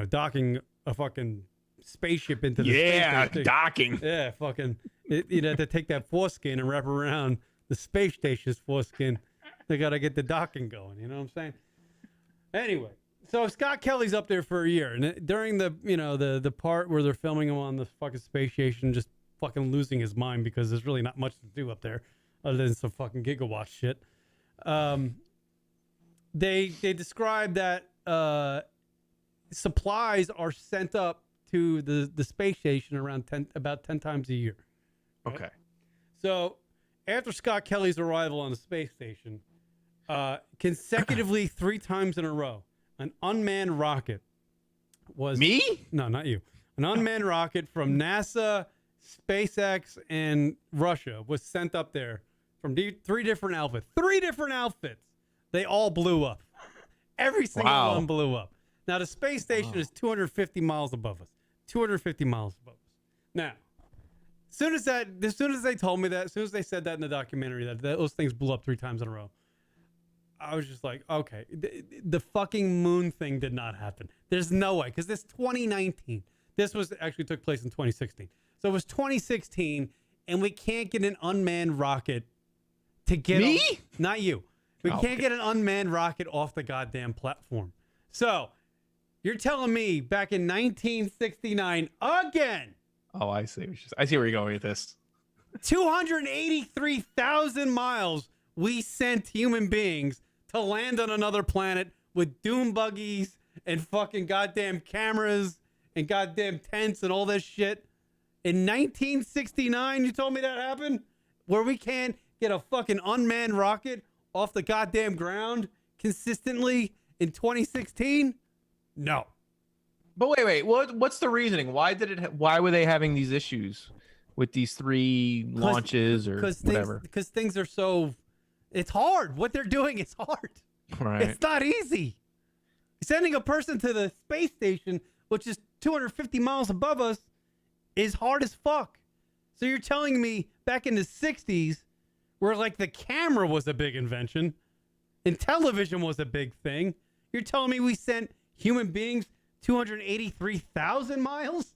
docking a fucking spaceship into the space station. Docking. Yeah, fucking. You'd have to take that foreskin and wrap around the space station's foreskin. They got to get the docking going. You know what I'm saying? Anyway, so Scott Kelly's up there for a year, and during the part where they're filming him on the fucking space station, just fucking losing his mind because there's really not much to do up there other than some fucking gigawatt shit. They describe that supplies are sent up to the space station about 10 times a year. Right? Okay. So after Scott Kelly's arrival on the space station, consecutively 3 times in a row, an unmanned rocket was... Me? No, not you. An unmanned rocket from NASA, SpaceX, and Russia was sent up there from 3 different outfits. 3 different outfits. They all blew up. Every single one blew up. Now, the space station is 250 miles above us. 250 miles above us. Now, as soon as they told me that, as soon as they said that in the documentary, that those things blew up 3 times in a row, I was just like, okay, the fucking moon thing did not happen. There's no way, because this 2019. This actually took place in 2016. So it was 2016, and we can't get an unmanned rocket to get... Me? Not you. We can't get an unmanned rocket off the goddamn platform. So... You're telling me back in 1969 again? Oh, I see. I see where you're going with this. 283,000 miles we sent human beings to land on another planet with doom buggies and fucking goddamn cameras and goddamn tents and all this shit. In 1969, you told me that happened? Where we can't get a fucking unmanned rocket off the goddamn ground consistently in 2016? No. But wait. What's the reasoning? Why were they having these issues with these 3 launches or whatever? Because things are so... It's hard. What they're doing is hard. Right. It's not easy. Sending a person to the space station, which is 250 miles above us, is hard as fuck. So you're telling me back in the 60s, where like the camera was a big invention and television was a big thing, you're telling me we sent human beings 283,000 miles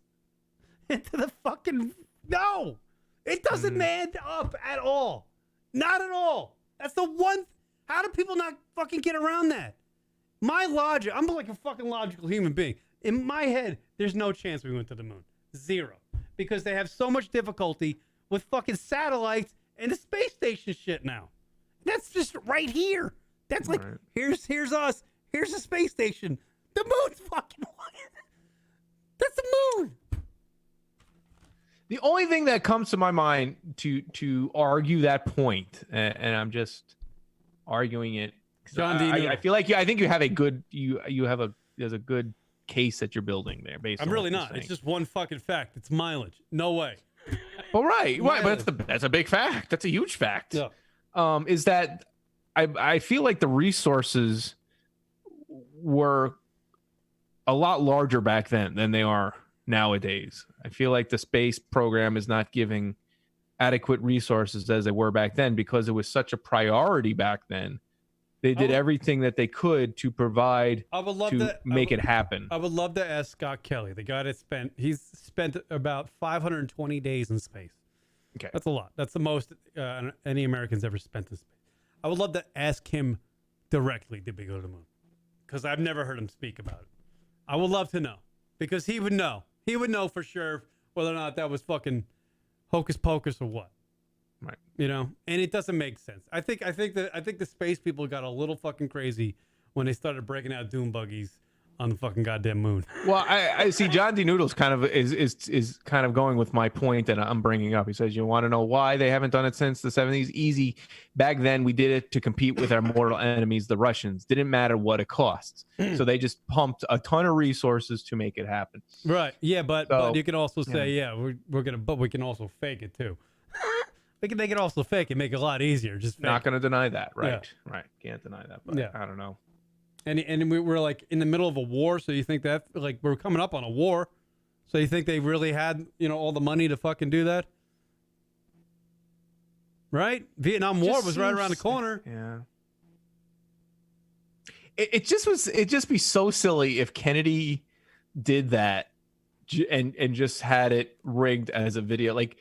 into the fucking... No! It doesn't add up at all. Not at all. That's the one... How do people not fucking get around that? My logic... I'm like a fucking logical human being. In my head, there's no chance we went to the moon. 0. Because they have so much difficulty with fucking satellites and the space station shit now. That's just right here. That's like, here's us. Here's the space station. The moon's fucking one. That's the moon. The only thing that comes to my mind to argue that point, and I'm just arguing it, John D. I feel like I think you have a good there's a good case that you're building there. Based I'm on really what not. you're It's just one fucking fact. It's mileage. No way. Well, right, but that's a big fact. That's a huge fact. Yeah. Is that I feel like the resources were a lot larger back then than they are nowadays. I feel like the space program is not giving adequate resources as they were back then because it was such a priority back then. They did everything that they could to provide make it happen. I would love to ask Scott Kelly, the guy that spent about 520 days in space. Okay. That's a lot. That's the most any Americans ever spent in space. I would love to ask him directly, did we go to the moon? Because I've never heard him speak about it. I would love to know. Because he would know. He would know for sure whether or not that was fucking hocus pocus or what. Right. You know? And it doesn't make sense. I think the space people got a little fucking crazy when they started breaking out dune buggies on the fucking goddamn moon. Well, I see John D. Noodles kind of is kind of going with my point that I'm bringing up. He says, you want to know why they haven't done it since the 70s? Easy. Back then, we did it to compete with our mortal enemies, the Russians. Didn't matter what it costs. So they just pumped a ton of resources to make it happen. Right. Yeah, but you can also say, we're gonna, but we can also fake it too. They can also fake it, make it a lot easier. Just not going to deny that, right? Yeah. Right. Can't deny that. But I don't know. And we're like in the middle of a war, so you think that like we're coming up on a war, so you think they really had all the money to fucking do that, right? Vietnam War was right around the corner. Yeah. It just be so silly if Kennedy did that and just had it rigged as a video. Like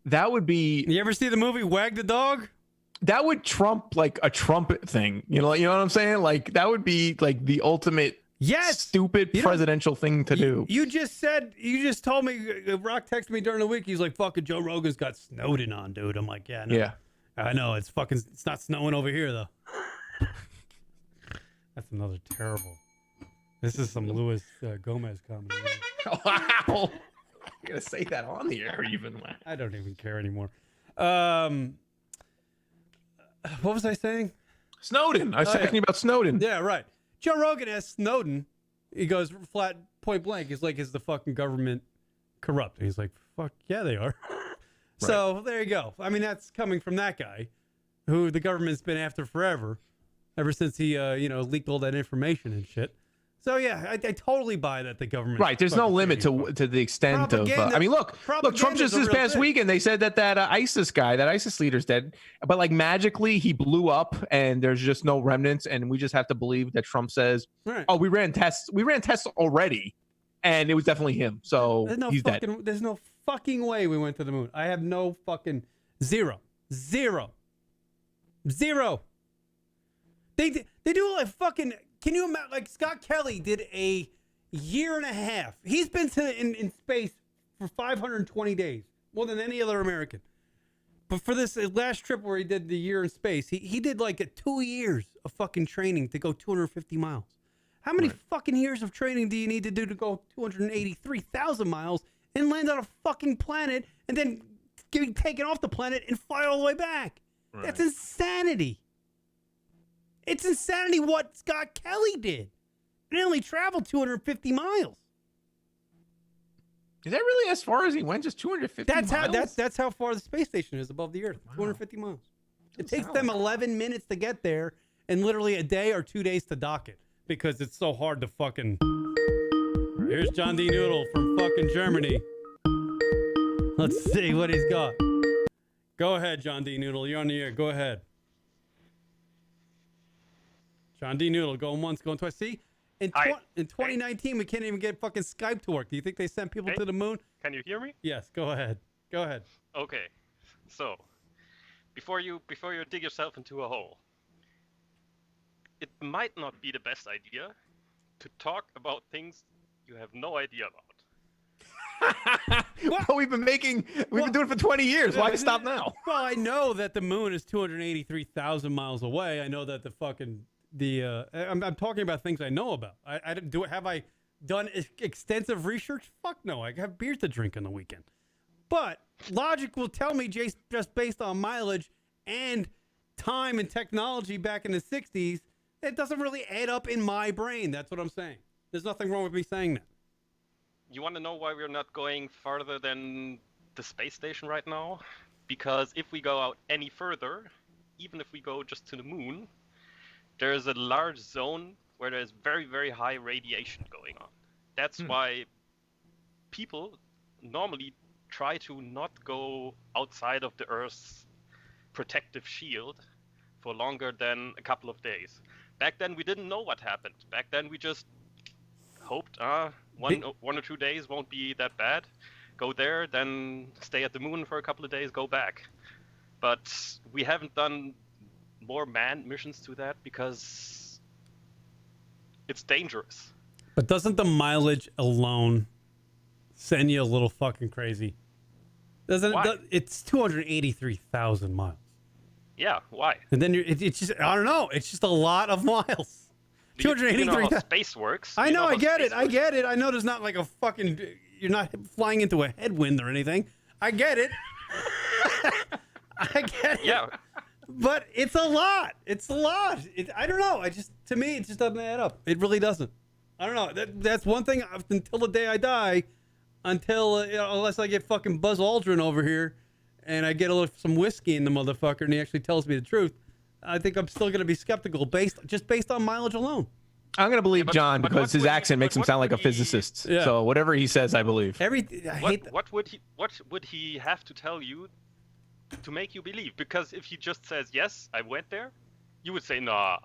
that would be. You ever see the movie Wag the Dog? That would trump like a trumpet thing. You know what I'm saying? Like that would be like the ultimate stupid presidential thing to do. You just told me, Rock texted me during the week. He's like, fucking Joe Rogan's got Snowden on, dude. I'm like, yeah, no. Yeah. I know. It's not snowing over here though. That's another terrible. This is some Luis Gomez comedy. Wow. I'm going to say that on the air even. I don't even care anymore. What was I saying? Snowden. I was talking about Snowden. Yeah, right. Joe Rogan asked Snowden. He goes flat, point blank. He's like, is the fucking government corrupt? And he's like, fuck yeah, they are. So there you go. I mean, that's coming from that guy who the government's been after forever, ever since he, leaked all that information and shit. So yeah, I totally buy that the government. Right, there's no limit to the extent of. I mean, look, Trump just this past weekend they said that ISIS leader's dead, but like magically he blew up and there's just no remnants, and we just have to believe that Trump says, "Oh, we ran tests already, and it was definitely him." So he's dead. There's no fucking way we went to the moon. I have no fucking zero. They do like fucking. Can you imagine? Like Scott Kelly did a year and a half. He's been in space for 520 days, more than any other American. But for this last trip where he did the year in space, he did like 2 years of fucking training to go 250 miles. How many fucking years of training do you need to do to go 283,000 miles and land on a fucking planet and then get taken off the planet and fly all the way back? Right. That's insanity. It's insanity what Scott Kelly did. He only traveled 250 miles. Is that really as far as he went? Just 250 miles? That's how far the space station is above the Earth. Wow. 250 miles. It takes them 11 minutes to get there and literally a day or 2 days to dock it because it's so hard to fucking... Here's John D. Noodle from fucking Germany. Let's see what he's got. Go ahead, John D. Noodle. You're on the air. Go ahead. John D. Noodle, going once, going twice. See, in 2019, we can't even get fucking Skype to work. Do you think they sent people to the moon? Can you hear me? Yes, go ahead. Okay, so before you dig yourself into a hole, it might not be the best idea to talk about things you have no idea about. Well, we've been doing it for 20 years. Why stop now? Well, I know that the moon is 283,000 miles away. I know that I'm talking about things I know about. Have I done extensive research? Fuck no. I have beers to drink on the weekend. But logic will tell me just based on mileage and time and technology back in the 60s, it doesn't really add up in my brain. That's what I'm saying. There's nothing wrong with me saying that. You want to know why we're not going farther than the space station right now? Because if we go out any further, even if we go just to the moon, there is a large zone where there's very, very high radiation going on. That's why people normally try to not go outside of the Earth's protective shield for longer than a couple of days. Back then, we didn't know what happened. Back then, we just hoped one or 2 days won't be that bad. go there, then stay at the moon for a couple of days, go back. But we haven't done more manned missions to that because it's dangerous. But doesn't the mileage alone send you a little fucking crazy? Doesn't it? It's 283,000 miles. Yeah, why? And then it's just, I don't know. It's just a lot of miles. 283,000. You know how space works. I know, I get it. I get it. I know there's not like a fucking, you're not flying into a headwind or anything. I get it. I get it. Yeah. But it's a lot. It's a lot. I don't know. To me, it just doesn't add up. It really doesn't. I don't know. That's one thing until the day I die, unless I get fucking Buzz Aldrin over here and I get some whiskey in the motherfucker and he actually tells me the truth, I think I'm still going to be skeptical based on mileage alone. I'm going to believe John because his accent makes him sound like a physicist. Yeah. So whatever he says, I believe. What would he have to tell you to make you believe? Because if he just says, yes, I went there, you would say, nah.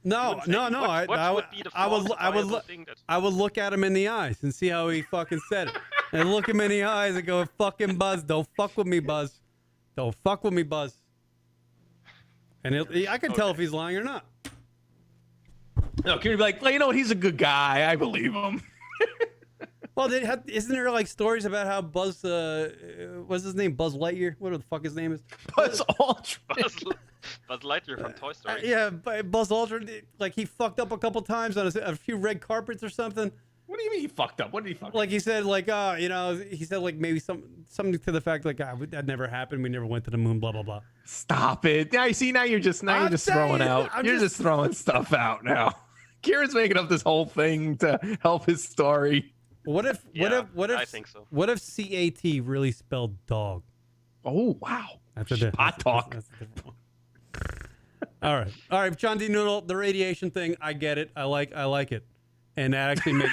No. I would look at him in the eyes and see how he fucking said it. And look him in the eyes and go, fucking Buzz, don't fuck with me, Buzz. Don't fuck with me, Buzz. And I can tell if he's lying or not. No, can you be like, you know what? He's a good guy. I believe him. Well, isn't there like stories about how Buzz, what's his name? Buzz Lightyear? What the fuck his name is? Buzz Aldrin. Buzz Lightyear from Toy Story. Yeah, Buzz Aldrin, like he fucked up a couple times on a few red carpets or something. What do you mean he fucked up? What did he fuck up? Like he said, like, he said like maybe something to the fact like, that never happened. We never went to the moon, blah, blah, blah. Stop it. Yeah, see, now you're just throwing out. You're just throwing stuff out now. Kieran's making up this whole thing to help his story. What if I think so. What if CAT really spelled dog? Oh, wow. That's a hot talk. That's a different one. All right, John D. Noodle, the radiation thing, I get it. I like it. And that actually makes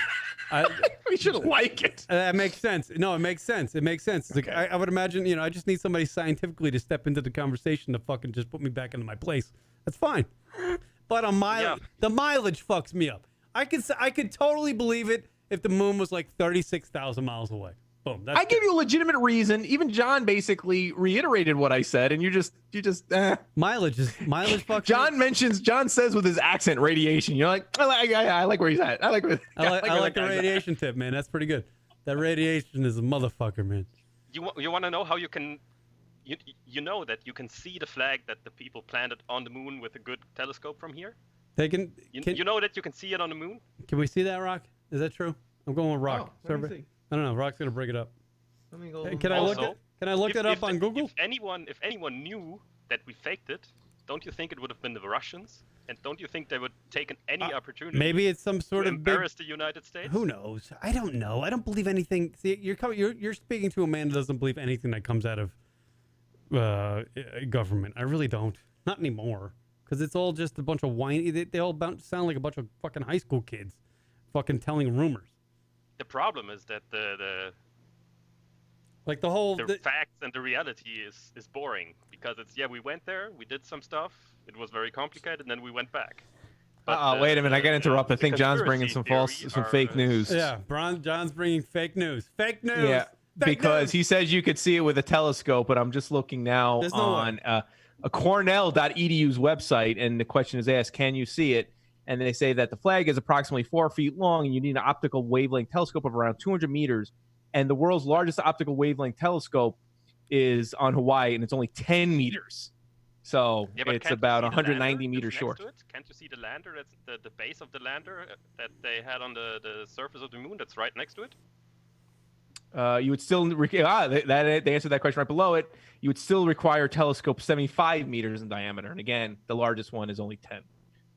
we should like it. That makes sense. No, it makes sense. It makes sense. It's like I would imagine, I just need somebody scientifically to step into the conversation to fucking just put me back into my place. That's fine. But the mileage fucks me up. I could totally believe it if the moon was like 36,000 miles away. Boom. I give you a legitimate reason. Even John basically reiterated what I said, and you just mileage fucks. John says with his accent radiation. You're like, I like where he's at. I like the radiation tip, man. That's pretty good. That radiation is a motherfucker, man. You want to know how you can, you know that you can see the flag that the people planted on the moon with a good telescope from here? They can. You know that you can see it on the moon? Can we see that, Rock? Is that true? I'm going with Rock. Let me see. I don't know. Rock's gonna bring it up. Let me go. Can I look it up on Google? If anyone knew that we faked it, don't you think it would have been the Russians? And don't you think they would take any opportunity? Maybe it's some sort to of embarrass the United States. Who knows? I don't know. I don't believe anything. See, you're speaking to a man that doesn't believe anything that comes out of government. I really don't. Not anymore. Because it's all just a bunch of whiny. They all sound like a bunch of fucking high school kids, fucking telling rumors. The problem is that the facts and the reality is boring because it's we went there, we did some stuff, it was very complicated, and then we went back. But, wait a minute, I got to interrupt. I think John's bringing some fake news. Yeah, John's bringing fake news. Fake news. Yeah, because he says you could see it with a telescope, but I'm just looking now on a Cornell.edu's website, and the question is asked, can you see it? And they say that the flag is approximately 4 feet long, and you need an optical wavelength telescope of around 200 meters. And the world's largest optical wavelength telescope is on Hawaii, and it's only 10 meters. So it's about 190 meters short. Can't you see the lander? That's the base of the lander that they had on the surface of the moon. That's right next to it. You would still they answered that question right below it. You would still require a telescope 75 meters in diameter, and again, the largest one is only 10.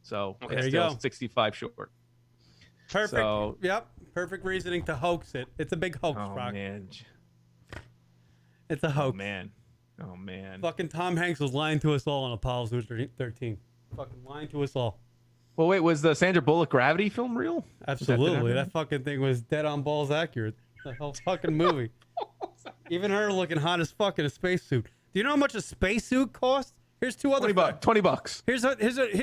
So it's still 65 short. Perfect. So, yep. Perfect reasoning to hoax it. It's a big hoax, Rock. Man. It's a hoax. Oh man. Fucking Tom Hanks was lying to us all on Apollo 13. Fucking lying to us all. Well, wait, was the Sandra Bullock Gravity film real? Absolutely. That fucking thing was dead on balls accurate. The whole fucking movie. Even her looking hot as fuck in a spacesuit. Do you know how much a spacesuit costs? Here's two other $20.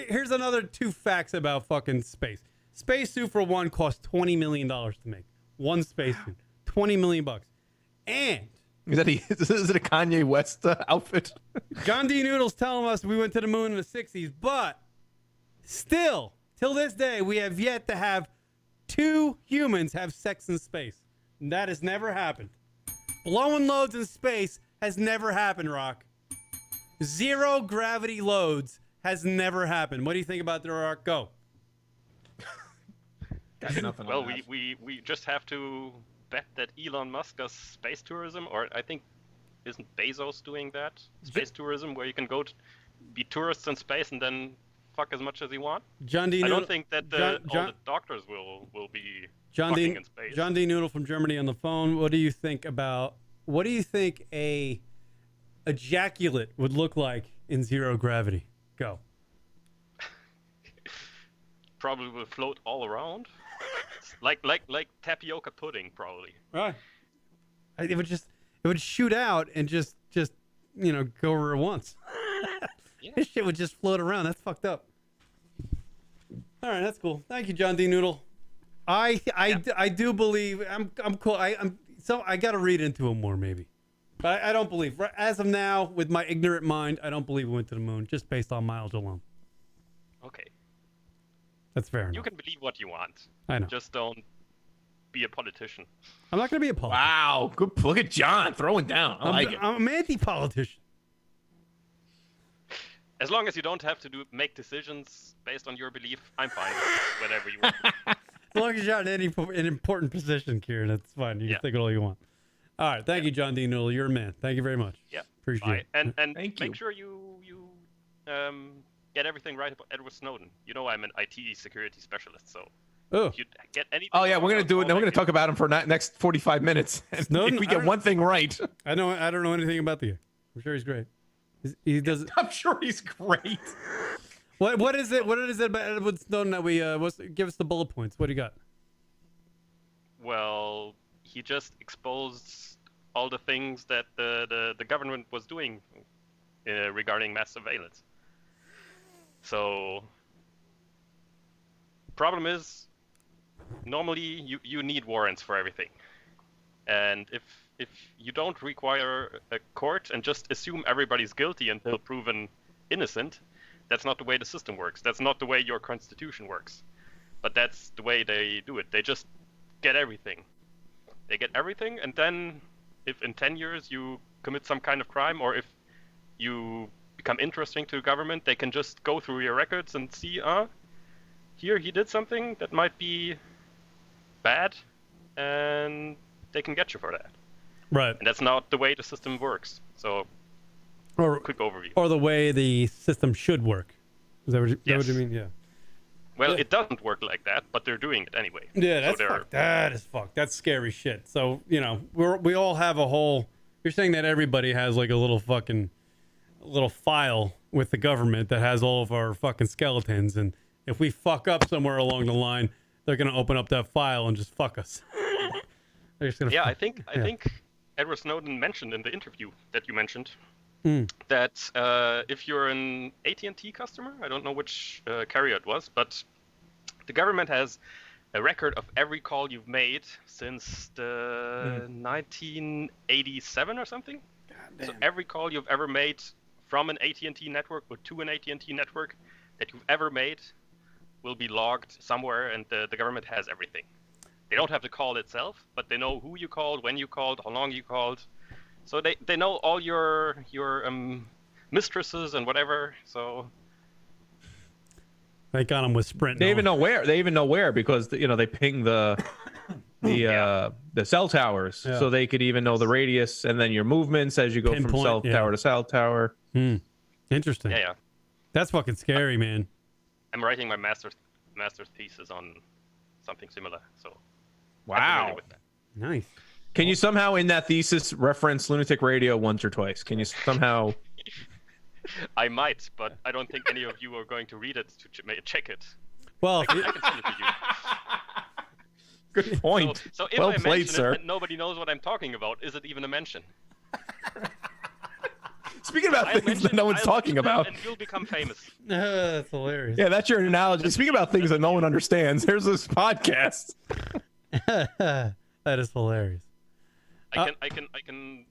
Here's another two facts about fucking space. Spacesuit for one costs $20 million to make. One spacesuit, $20 million. And is it a Kanye West outfit? John D. Noodle's telling us we went to the moon in the 60s, but still, till this day, we have yet to have 2 humans have sex in space. And that has never happened. Blowing loads in space has never happened, Rock. 0 gravity loads has never happened. What do you think about the Rock? Go. Got nothing Well, on that. we just have to bet that Elon Musk does space tourism, or I think isn't Bezos doing that? Space tourism, where you can go be tourists in space and then fuck as much as you want. John D. I Noodle, don't think that all the doctors will be fucking in space. John D. Noodle from Germany on the phone. What do you think a ejaculate would look like in 0 gravity? Go. Probably will float all around. like tapioca pudding, probably. Right. It would shoot out and just go over once. Yeah. This shit would just float around. That's fucked up. All right, that's cool. Thank you, John D. Noodle. I do believe I'm cool. I got to read into him more maybe, but I don't believe as of now with my ignorant mind. I don't believe we went to the moon just based on mileage alone. Okay. That's fair enough. You can believe what you want. I know. Just don't be a politician. I'm not going to be a politician. Wow, good. Look at John throwing down. I like it. I'm an anti-politician. As long as you don't have to make decisions based on your belief, I'm fine with whatever you want. As long as you're not in an important position, Kieran, that's fine. You can think it all you want. All right. Thank you, John D. Noodle. You're a man. Thank you very much. Yeah. Appreciate it. And Thank make you. sure you get everything right about Edward Snowden. You know I'm an IT security specialist, so if you get anything. Oh yeah, we're gonna do it. Now we're gonna talk. talk about him for next 45 minutes. And Snowden, if we I get don't- one thing right, I don't know anything about the guy. I'm sure he's great. He does. I'm sure he's great. What is it? What is it about Edward Snowden that we give us the bullet points? What do you got? Well, he just exposed all the things that the government was doing regarding mass surveillance. So, problem is, normally you need warrants for everything, and if you don't require a court and just assume everybody's guilty until proven innocent, that's not the way the system works. That's not the way your constitution works. But that's the way they do it. They just get everything. They get everything, and then if in 10 years you commit some kind of crime, or if you become interesting to the government, they can just go through your records and see, here he did something that might be bad, and they can get you for that. Right. And that's not the way the system works. So, quick overview. Or the way the system should work. Is that what you, Yes. that what you mean? Yeah. Well, Yeah. it doesn't work like that, but they're doing it anyway. Yeah, that's so fucked. That is fucked. That's scary shit. So, we all have a whole... You're saying that everybody has like a little file with the government that has all of our fucking skeletons, and if we fuck up somewhere along the line, they're going to open up that file and just fuck us. They're just gonna Yeah, fuck- I think Edward Snowden mentioned in the interview that you mentioned Mm. that if you're an AT&T customer, I don't know which carrier it was, but the government has a record of every call you've made since the 1987 or something. So every call you've ever made from an AT&T network or to an AT&T network that you've ever made will be logged somewhere, and the government has everything. They don't have the call itself, but they know who you called, when you called, how long you called. So they know all your mistresses and whatever. So They got them with Sprint. They even know where. They even know where because they ping the cell towers, Yeah. so they could even know the radius and then your movements as you go from Pinpoint, cell yeah. tower to cell tower. Interesting. yeah. That's fucking scary, man. I'm writing my master's thesis on something similar. So I'm Wow. familiar with that. Nice. Can you somehow in that thesis reference Lunatic Radio once or twice? Can you somehow? I might, but I don't think any of you are going to read it to check it. Well, I can send it to you. Good point. So if well I played, mention sir. it and nobody knows what I'm talking about, is it even a mention? Speaking about I'll things that mention- no one's I'll talking mention it about. And you'll become famous. that's hilarious. Yeah, that's your analogy. Speaking about things that no one understands, here's this podcast. That is hilarious. I can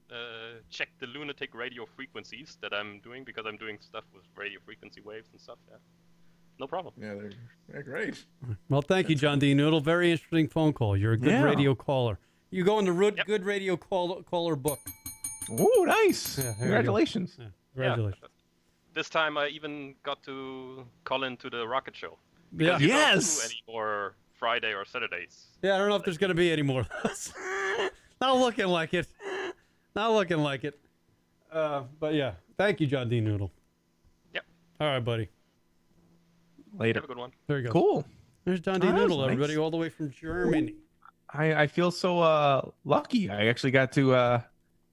check the Lunatic Radio frequencies that I'm doing because I'm doing stuff with radio frequency waves and stuff. Yeah, no problem. Yeah, they're great. Well, thank you, John D. Noodle. Very interesting phone call. You're a good radio caller. You go in the good radio caller book. Oh, nice! Yeah, Congratulations. Yeah, congratulations. Yeah. This time I even got to call into the rocket show. Yeah. You Yes. don't do any more Friday or Saturdays. Yeah, I don't know if there's going to be any more of those. Not looking like it. Not looking like it. But yeah, thank you, John D. Noodle. Yep. All right, buddy. Later. Have a good one. There you go. Cool. There's John D. Oh, Noodle, nice. everybody, all the way from Germany. I feel so lucky. I actually got to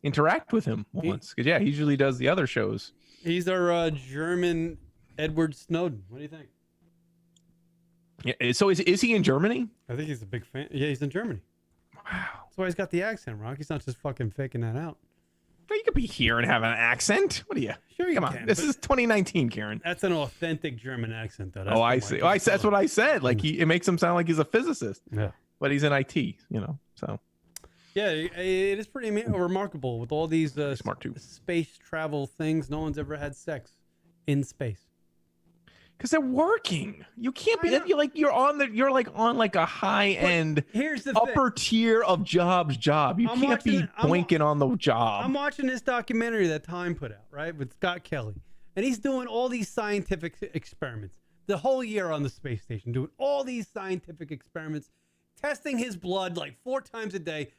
interact with him once because he usually does the other shows. He's our German Edward Snowden. What do you think? Yeah. So is he in Germany? I think he's a big fan. Yeah, he's in Germany. Wow. That's why he's got the accent, Rock. He's not just fucking faking that out. You could be here and have an accent. What are you? Sure you Come on. can, This but- is 2019, Karen. That's an authentic German accent, though. That's Oh, I the see. one Oh, that's what I said. Like it makes him sound like he's a physicist, Yeah. but he's in IT. So Yeah, it is pretty remarkable with all these smart too. space travel things. No one's ever had sex in space. because they're working. You can't be. You're on a high end, Here's the upper tier of jobs job. You can't be boinking on the job. I'm watching this documentary that Time put out, right, with Scott Kelly, and he's doing all these scientific experiments the whole year on the space station, doing all these scientific experiments, testing his blood like 4 times a day,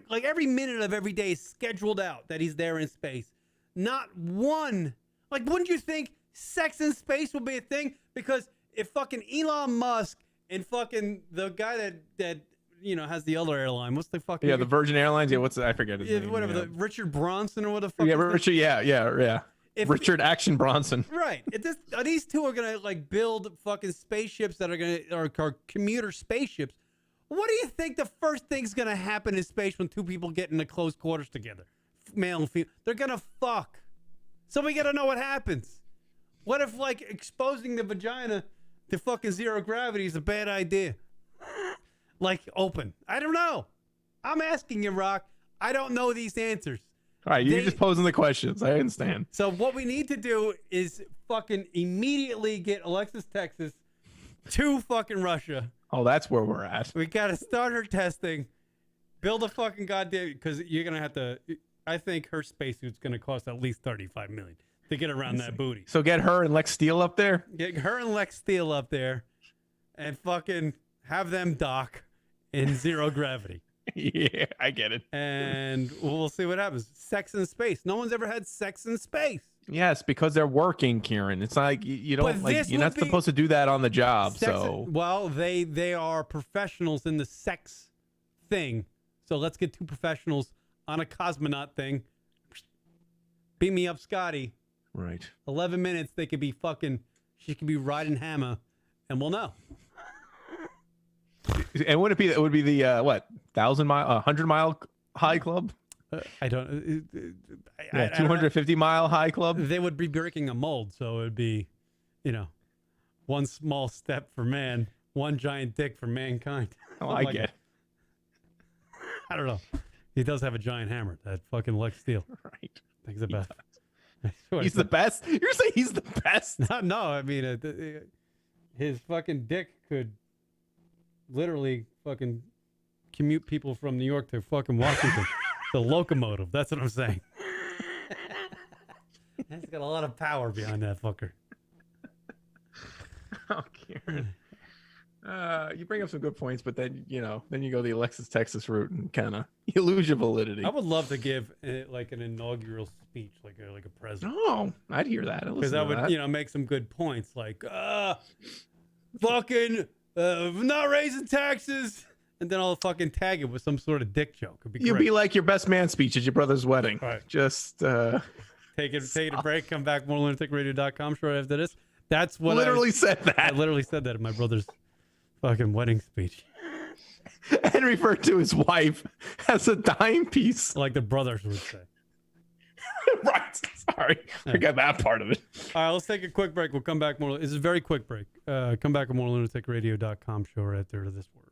like every minute of every day is scheduled out that he's there in space. Not one. Like, wouldn't you think sex in space would be a thing? Because if fucking Elon Musk and fucking the guy that has the other airline, what's the fucking the Virgin Airlines. Yeah, what's I forget his name. whatever, Yeah. the Richard Bronson or what the fuck? Yeah, his name? Richard. Yeah. Richard Action Bronson. Right. These two are gonna like build fucking spaceships that are commuter spaceships. What do you think the first thing's gonna happen in space when 2 people get into close quarters together, male and female? They're gonna fuck. So we gotta know what happens. What if like exposing the vagina to fucking zero gravity is a bad idea? Like open. I don't know. I'm asking you, Rock. I don't know these answers. All right, you're just posing the questions. I understand. So what we need to do is fucking immediately get Alexis Texas to fucking Russia. Oh, that's where we're at. We got to start her testing, build a fucking goddamn, because you're going to have to, I think her spacesuit's going to cost at least $35 million to get around that booty. So get her and Lex Steele up there. Get her and Lex Steele up there and fucking have them dock in zero gravity. Yeah, I get it. And we'll see what happens. Sex in space. No one's ever had sex in space. Yes, because they're working, Kieran. It's not like you don't like you're not supposed to do that on the job. So well, they are professionals in the sex thing. So let's get 2 professionals on a cosmonaut thing. Beat me up, Scotty. Right. 11 minutes. They could be fucking. She could be riding hammer, and we'll know. And would it be? It would be the 100-mile high club. I don't. 250-mile high club. They would be breaking a mold, so it would be, one small step for man, one giant dick for mankind. Oh, I get. I don't know. He does have a giant hammer. That fucking Lex Steele. Right. Thinks about. He's the best. You're saying he's the best? No. I mean, his fucking dick could literally fucking commute people from New York to fucking Washington. The locomotive. That's what I'm saying. He's got a lot of power behind that fucker. Oh, Kieran. You bring up some good points, but then you go the Alexis Texas route and kind of you lose your validity. I would love to give like an inaugural speech, like a president. Oh, I'd hear that. Because that would make some good points, like fucking not raising taxes, and then I'll fucking tag it with some sort of dick joke. It'd be You'd great. be like your best man speech at your brother's wedding. Right. Just take a break. Come back. More LunaticRadio.com. Short after this. That's what literally said that. I literally said that in my brother's fucking wedding speech. And referred to his wife as a dime piece. Like the brothers would say. Right. Sorry. Forgot that part of it. All right, let's take a quick break. We'll come back more. This is a very quick break. Come back with more LunaticRadio.com show right after this word.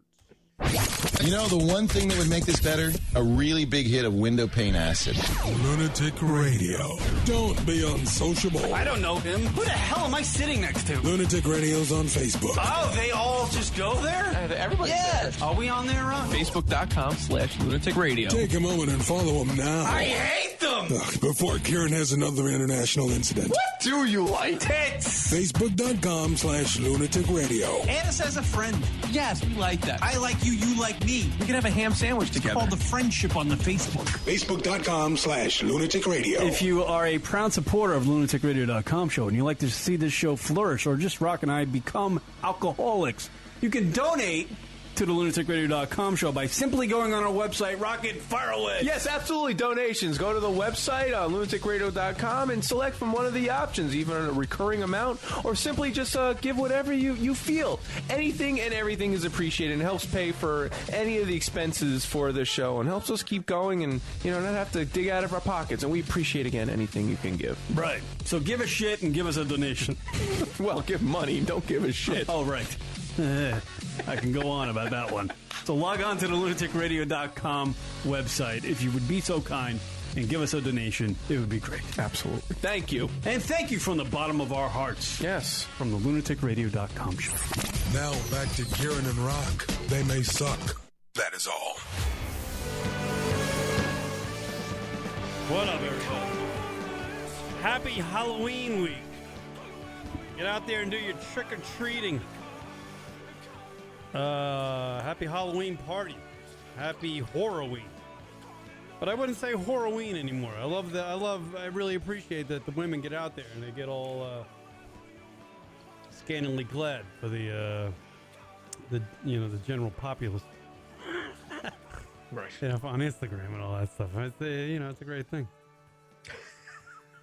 You know, the one thing that would make this better? A really big hit of window pane acid. Lunatic Radio. Don't be unsociable. I don't know him. Who the hell am I sitting next to? Lunatic Radio's on Facebook. Oh, they all just go there? Everybody's there. Are we on there, Ron? Facebook.com/lunaticradio. Take a moment and follow him now. I hate them! Ugh, before Kieran has another international incident. What do you like? Tits! Facebook.com/Lunatic Radio. Add us as a friend. Yes, we like that. I like you, you like me. We can have a ham sandwich together. It's called the friendship on the Facebook. Facebook.com/Lunatic Radio. If you are a proud supporter of LunaticRadio.com show and you like to see this show flourish or just Rock and I become alcoholics, you can donate to the LunaticRadio.com show by simply going on our website, Rocket, fire away. Yes, absolutely. Donations. Go to the website, LunaticRadio.com, and select from one of the options, either a recurring amount or simply just give whatever you feel. Anything and everything is appreciated and helps pay for any of the expenses for the show and helps us keep going and, not have to dig out of our pockets. And we appreciate, again, anything you can give. Right. So give a shit and give us a donation. Well, give money. Don't give a shit. Oh, right. I can go on about that one. So log on to the lunaticradio.com website if you would be so kind and give us a donation. It would be great. Absolutely. Thank you. And thank you from the bottom of our hearts. Yes. From the lunaticradio.com show. Now back to Kieran and Rock. They may suck. That is all. What up, everybody? Happy Halloween week. Get out there and do your trick-or-treating. Happy Halloween party. Happy Horrorween. But I wouldn't say Horrorween anymore. I really appreciate that the women get out there and they get all scantily clad for the general populace. Right. On Instagram and all that stuff. It's a great thing.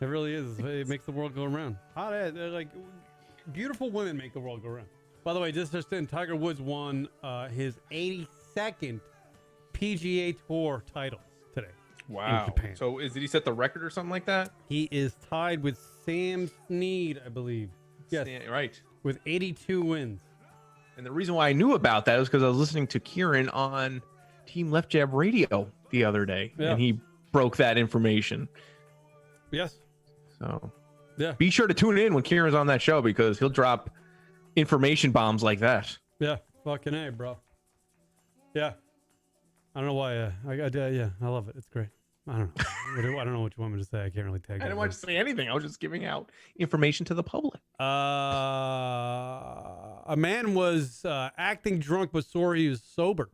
It really is. It makes the world go around. Beautiful women make the world go around. By the way, just in, Tiger Woods won his 82nd PGA Tour title today. Wow. In Japan. So did he set the record or something like that? He is tied with Sam Snead, I believe. Yes. Right. With 82 wins. And the reason why I knew about that was because I was listening to Kieran on Team Left Jab Radio the other day, and he broke that information. Yes. So, yeah. Be sure to tune in when Kieran's on that show because he'll drop information bombs like that. Yeah. Fucking A, bro. Yeah. I don't know why. I love it. It's great. I don't know. I don't know what you want me to say. I can't really take it. I didn't want you to say anything. I was just giving out information to the public. A man was acting drunk but swore he was sober.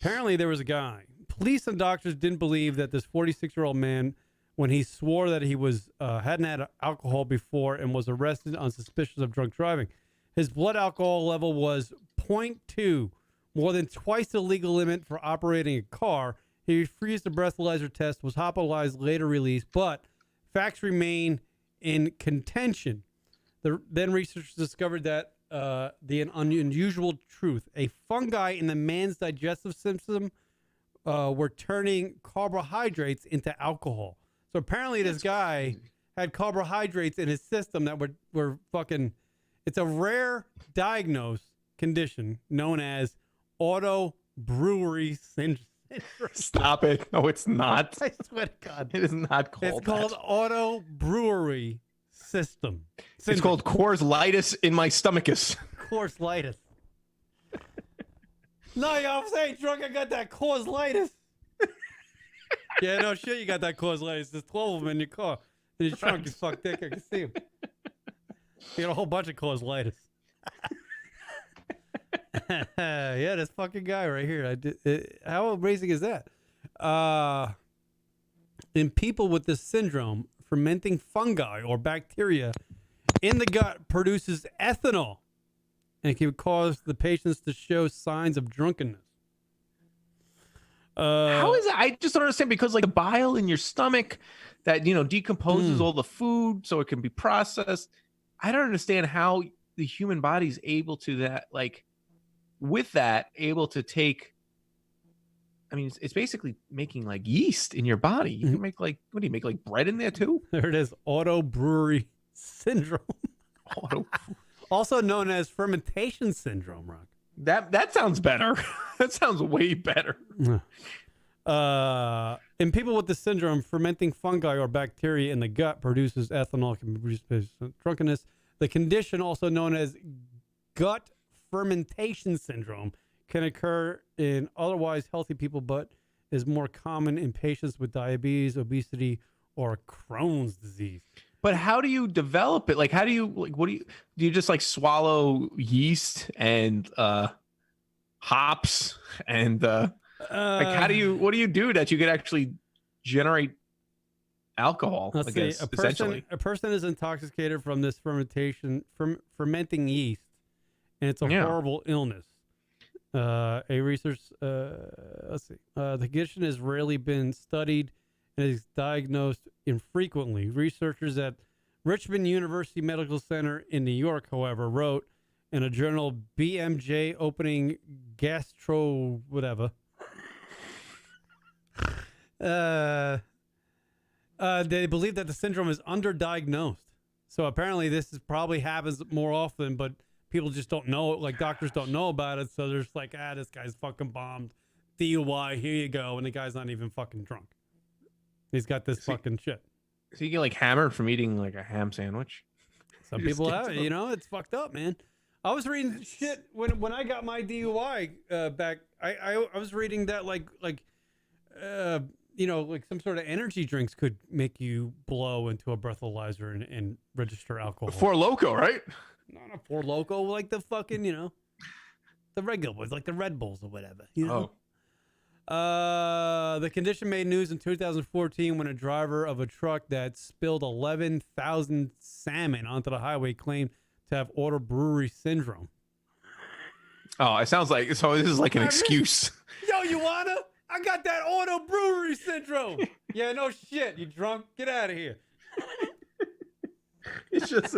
Apparently, there was a guy. Police and doctors didn't believe that this 46-year-old man, when he swore that he was hadn't had alcohol before and was arrested on suspicion of drunk driving. His blood alcohol level was 0.2, more than twice the legal limit for operating a car. He refused the breathalyzer test, was hospitalized, later released, but facts remain in contention. Then researchers discovered that the unusual truth. A fungi in the man's digestive system were turning carbohydrates into alcohol. So apparently this guy had carbohydrates in his system that were fucking... It's a rare diagnosed condition known as auto brewery syndrome. Stop it. No, it's not. I swear to God. It is not called It's called auto brewery syndrome. It's called Coors Lightus in my stomachus. Coors Lightus. No, yo, I'm saying drunk, I got that Coors Lightus. Yeah, no shit, you got that Coors Lightus. There's 12 of them in your car. In your trunk, you fuck dick, I can see them. You got a whole bunch of Coors Lightus. Yeah, this fucking guy right here. How amazing is that? In people with this syndrome, fermenting fungi or bacteria in the gut produces ethanol and can cause the patients to show signs of drunkenness. How is it? I just don't understand because the bile in your stomach that decomposes all the food so it can be processed. I don't understand how the human body is able to able to take. I mean, it's basically making yeast in your body. You can make what do you make bread in there too? There it is, auto brewery syndrome. Also known as fermentation syndrome, Rock. That sounds better. That sounds way better. In people with the syndrome, fermenting fungi or bacteria in the gut produces ethanol, can be produced by drunkenness. The condition, also known as gut fermentation syndrome, can occur in otherwise healthy people, but is more common in patients with diabetes, obesity, or Crohn's disease. But how do you develop it? Like, how do you what do you just like swallow yeast and hops and like what do you do that you could actually generate alcohol? Let's see. A person is intoxicated from this fermenting yeast, and it's a horrible illness. The condition has rarely been studied and is diagnosed infrequently. Researchers at Richmond University Medical Center in New York, however, wrote in a journal BMJ opening gastro whatever. They believe that the syndrome is underdiagnosed. So apparently this probably happens more often, but people just don't know it. Like doctors don't know about it. So they're just like, this guy's fucking bombed. DUI, here you go. And the guy's not even fucking drunk. He's got this fucking shit. So you get like hammered from eating like a ham sandwich. Some people have it, it's fucked up, man. I was reading shit when I got my DUI back. I was reading that like some sort of energy drinks could make you blow into a breathalyzer and register alcohol. Four Loko, right? Not a Four Loko, like the fucking, the regular ones, like the Red Bulls or whatever. The condition made news in 2014 when a driver of a truck that spilled 11,000 salmon onto the highway claimed to have auto brewery syndrome. Oh, it sounds like this is like an excuse. Yo, you wanna? I got that auto brewery syndrome. Yeah, no shit. You drunk? Get out of here. It's just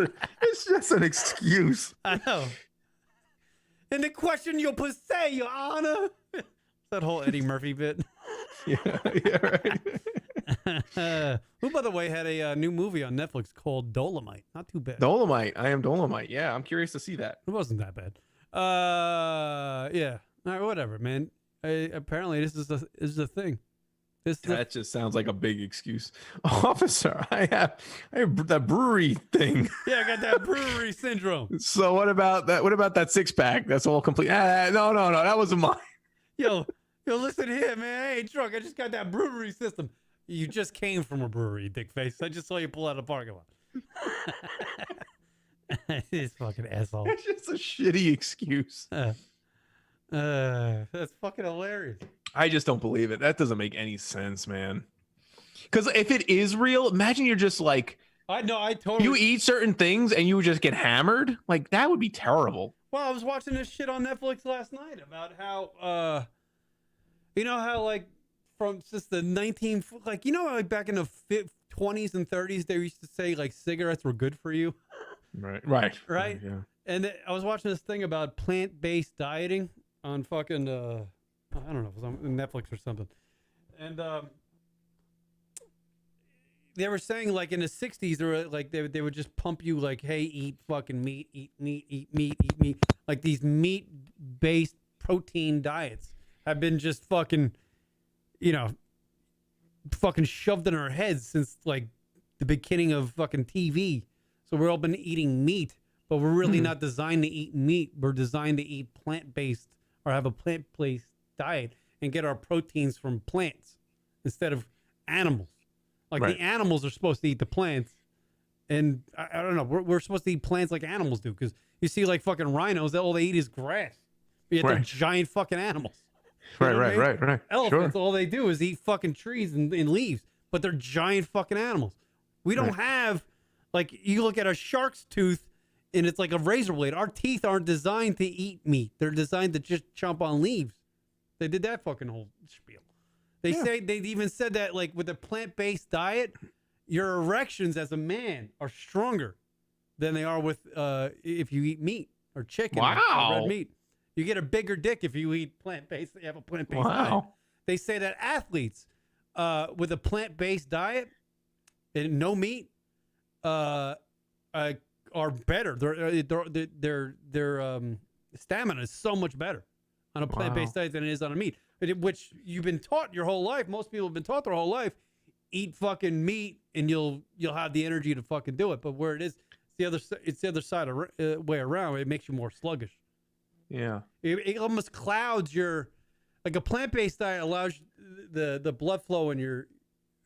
an excuse. I know. And the question you'll say, Your Honor. That whole Eddie Murphy bit. Yeah, right. Who, by the way, had a new movie on Netflix called Dolomite. Not too bad. Dolomite. I Am Dolomite. Yeah, I'm curious to see that. It wasn't that bad. Yeah. All right, whatever, man. Apparently, this is a thing. That just sounds like a big excuse. Officer, I have that brewery thing. Yeah, I got that brewery syndrome. So what about that? What about that six pack? That's all complete. No, that wasn't mine. Yo, listen here, man. I ain't drunk. I just got that brewery system. You just came from a brewery, dickface. I just saw you pull out of the parking lot. This fucking asshole. It's just a shitty excuse. That's fucking hilarious. I just don't believe it. That doesn't make any sense, man. Because if it is real, imagine you're just like, I totally. You eat certain things and you just get hammered. Like that would be terrible. Well, I was watching this shit on Netflix last night about how, how like from since the like back in the 20s and 30s they used to say like cigarettes were good for you. Right. Yeah. And I was watching this thing about plant-based dieting on fucking I don't know, it was on Netflix or something, and they were saying like in the 60s they would just pump you like, hey, eat fucking meat, eat meat. Like these meat-based protein diets have been just fucking, fucking shoved in our heads since like the beginning of fucking TV. So we've all been eating meat, but we're really not designed to eat meat. We're designed to eat plant-based or have a plant-based diet and get our proteins from plants instead of animals. Like the animals are supposed to eat the plants, and I don't know. We're supposed to eat plants like animals do, because you see like fucking rhinos, all they eat is grass. Yet they're giant fucking animals. Right. Elephants, all they do is eat fucking trees and leaves, but they're giant fucking animals. We don't have, like, you look at a shark's tooth and it's like a razor blade. Our teeth aren't designed to eat meat. They're designed to just chomp on leaves. They did that fucking whole spiel. They even said that like with a plant-based diet, your erections as a man are stronger than they are with if you eat meat or chicken or red meat. You get a bigger dick if you eat plant-based. You have a plant-based diet. They say that athletes with a plant-based diet and no meat are better. Their stamina is so much better on a plant-based diet than it is on a meat, which you've been taught your whole life. Most people have been taught their whole life, eat fucking meat and you'll have the energy to fucking do it. But where it is, it's the other side of way around. It makes you more sluggish. Yeah. It almost clouds your, like a plant-based diet allows the blood flow in your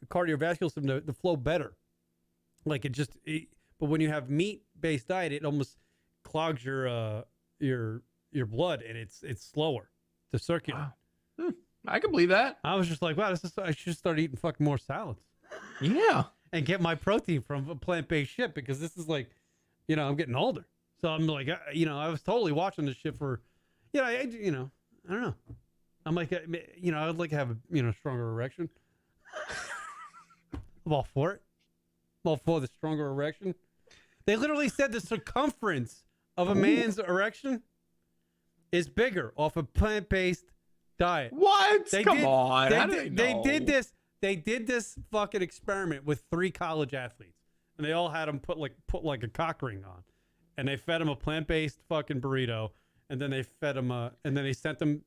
cardiovascular system to flow better. Like but when you have meat-based diet, it almost clogs your blood, and it's slower to circulate. Wow. I can believe that. I was just like, wow, I should start eating fucking more salads. Yeah. And get my protein from plant-based shit, because this is like, I'm getting older. So I'm like, I was totally watching this shit for, I don't know. I'm like, I would like to have a, stronger erection. I'm all for it. I'm all for the stronger erection. They literally said the circumference of a man's erection is bigger off a plant-based diet. What? Come on. How do they know? They did this fucking experiment with 3 college athletes, and they all had them put like a cock ring on, and they fed them a plant-based fucking burrito, and then they fed them and then they sent them.